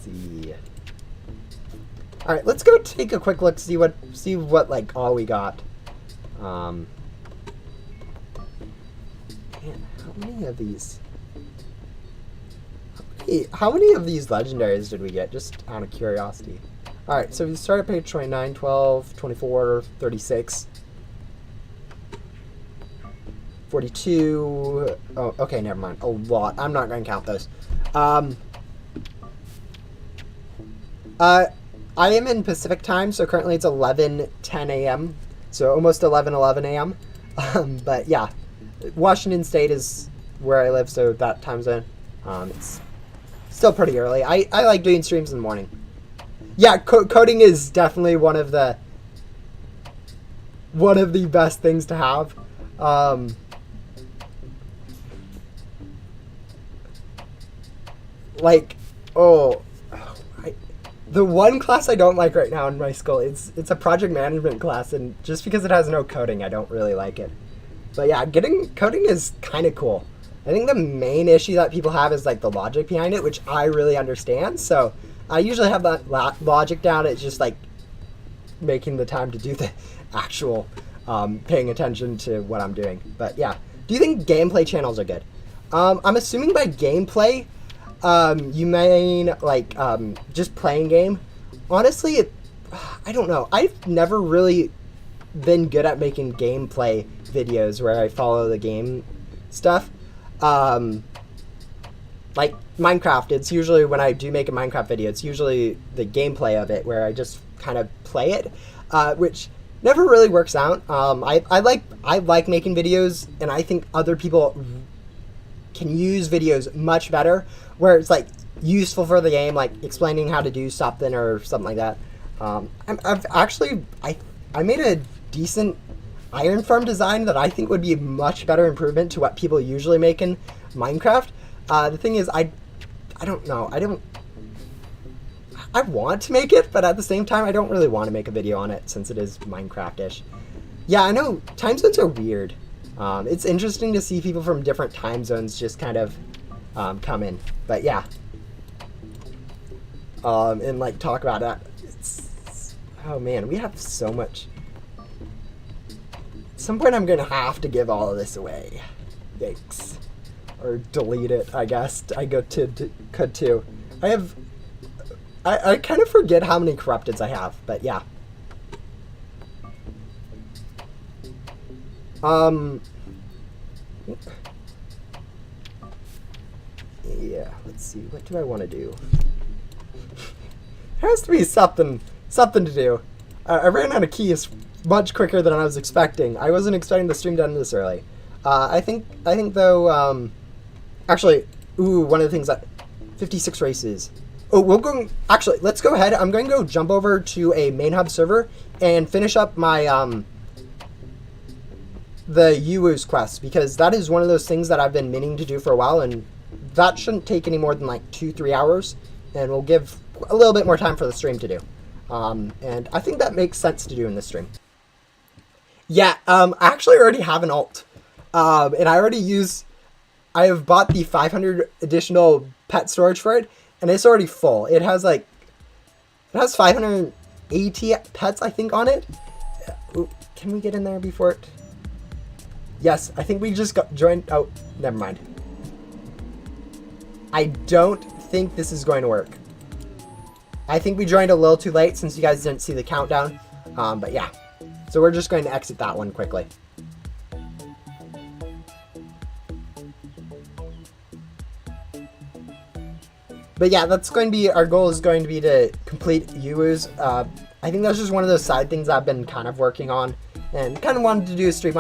see. All right, let's go take a quick look, see what like all we got. Man, how many of these? How many of these legendaries did we get? Just out of curiosity. All right, so we start at page 29, 12, 24, 36, 42. Oh, okay, never mind. A lot. I'm not going to count those. I am in Pacific time, so currently it's 11:10 a.m. So almost 11:11 a.m. But yeah, Washington State is where I live, so that time zone. It's still pretty early. I like doing streams in the morning. Yeah, coding is definitely one of the best things to have. The one class I don't like right now in my school, it's a project management class, and just because it has no coding, I don't really like it. But yeah, coding is kind of cool. I think the main issue that people have is like the logic behind it, which I really understand. So I usually have that logic down. It's just like making the time to do the actual paying attention to what I'm doing. But yeah, do you think gameplay channels are good? I'm assuming by gameplay, you mean like just playing game. Honestly, I don't know. I've never really been good at making gameplay videos where I follow the game stuff. Like Minecraft, it's usually when I do make a Minecraft video, it's usually the gameplay of it where I just kind of play it, which never really works out. I like making videos, and I think other people can use videos much better, where it's like useful for the game, like explaining how to do something or something like that. I made a decent iron farm design that I think would be a much better improvement to what people usually make in Minecraft. The thing is, I don't know. I want to make it, but at the same time, I don't really want to make a video on it since it is Minecraft-ish. Yeah, I know time zones are weird. It's interesting to see people from different time zones just kind of come in. But yeah, and like talk about that. Oh man, we have so much. At some point, I'm gonna have to give all of this away. Yikes. Or delete it, I guess. I go to could too. I kind of forget how many corrupteds I have, but yeah. Yeah, let's see. What do I want to do? There has to be something to do. I ran out of keys much quicker than I was expecting. I wasn't expecting the stream to end this early. I think though, actually, one of the things that 56 races. Oh, actually, let's go ahead. I'm going to go jump over to a main hub server and finish up my, the Yuwu's quest, because that is one of those things that I've been meaning to do for a while, and that shouldn't take any more than like 2-3 hours, and will give a little bit more time for the stream to do. And I think that makes sense to do in this stream. Yeah, I actually already have an alt, and I have bought the 500 additional pet storage for it, and it's already full. It has 580 pets, I think, on it. Ooh, can we get in there before it? Yes, I think we just joined. Oh, never mind. I don't think this is going to work. I think we joined a little too late since you guys didn't see the countdown. But yeah, so we're just going to exit that one quickly. But yeah, that's going to be, our goal is going to be to complete Yuwu's. I think that's just one of those side things I've been kind of working on and kind of wanted to do a stream on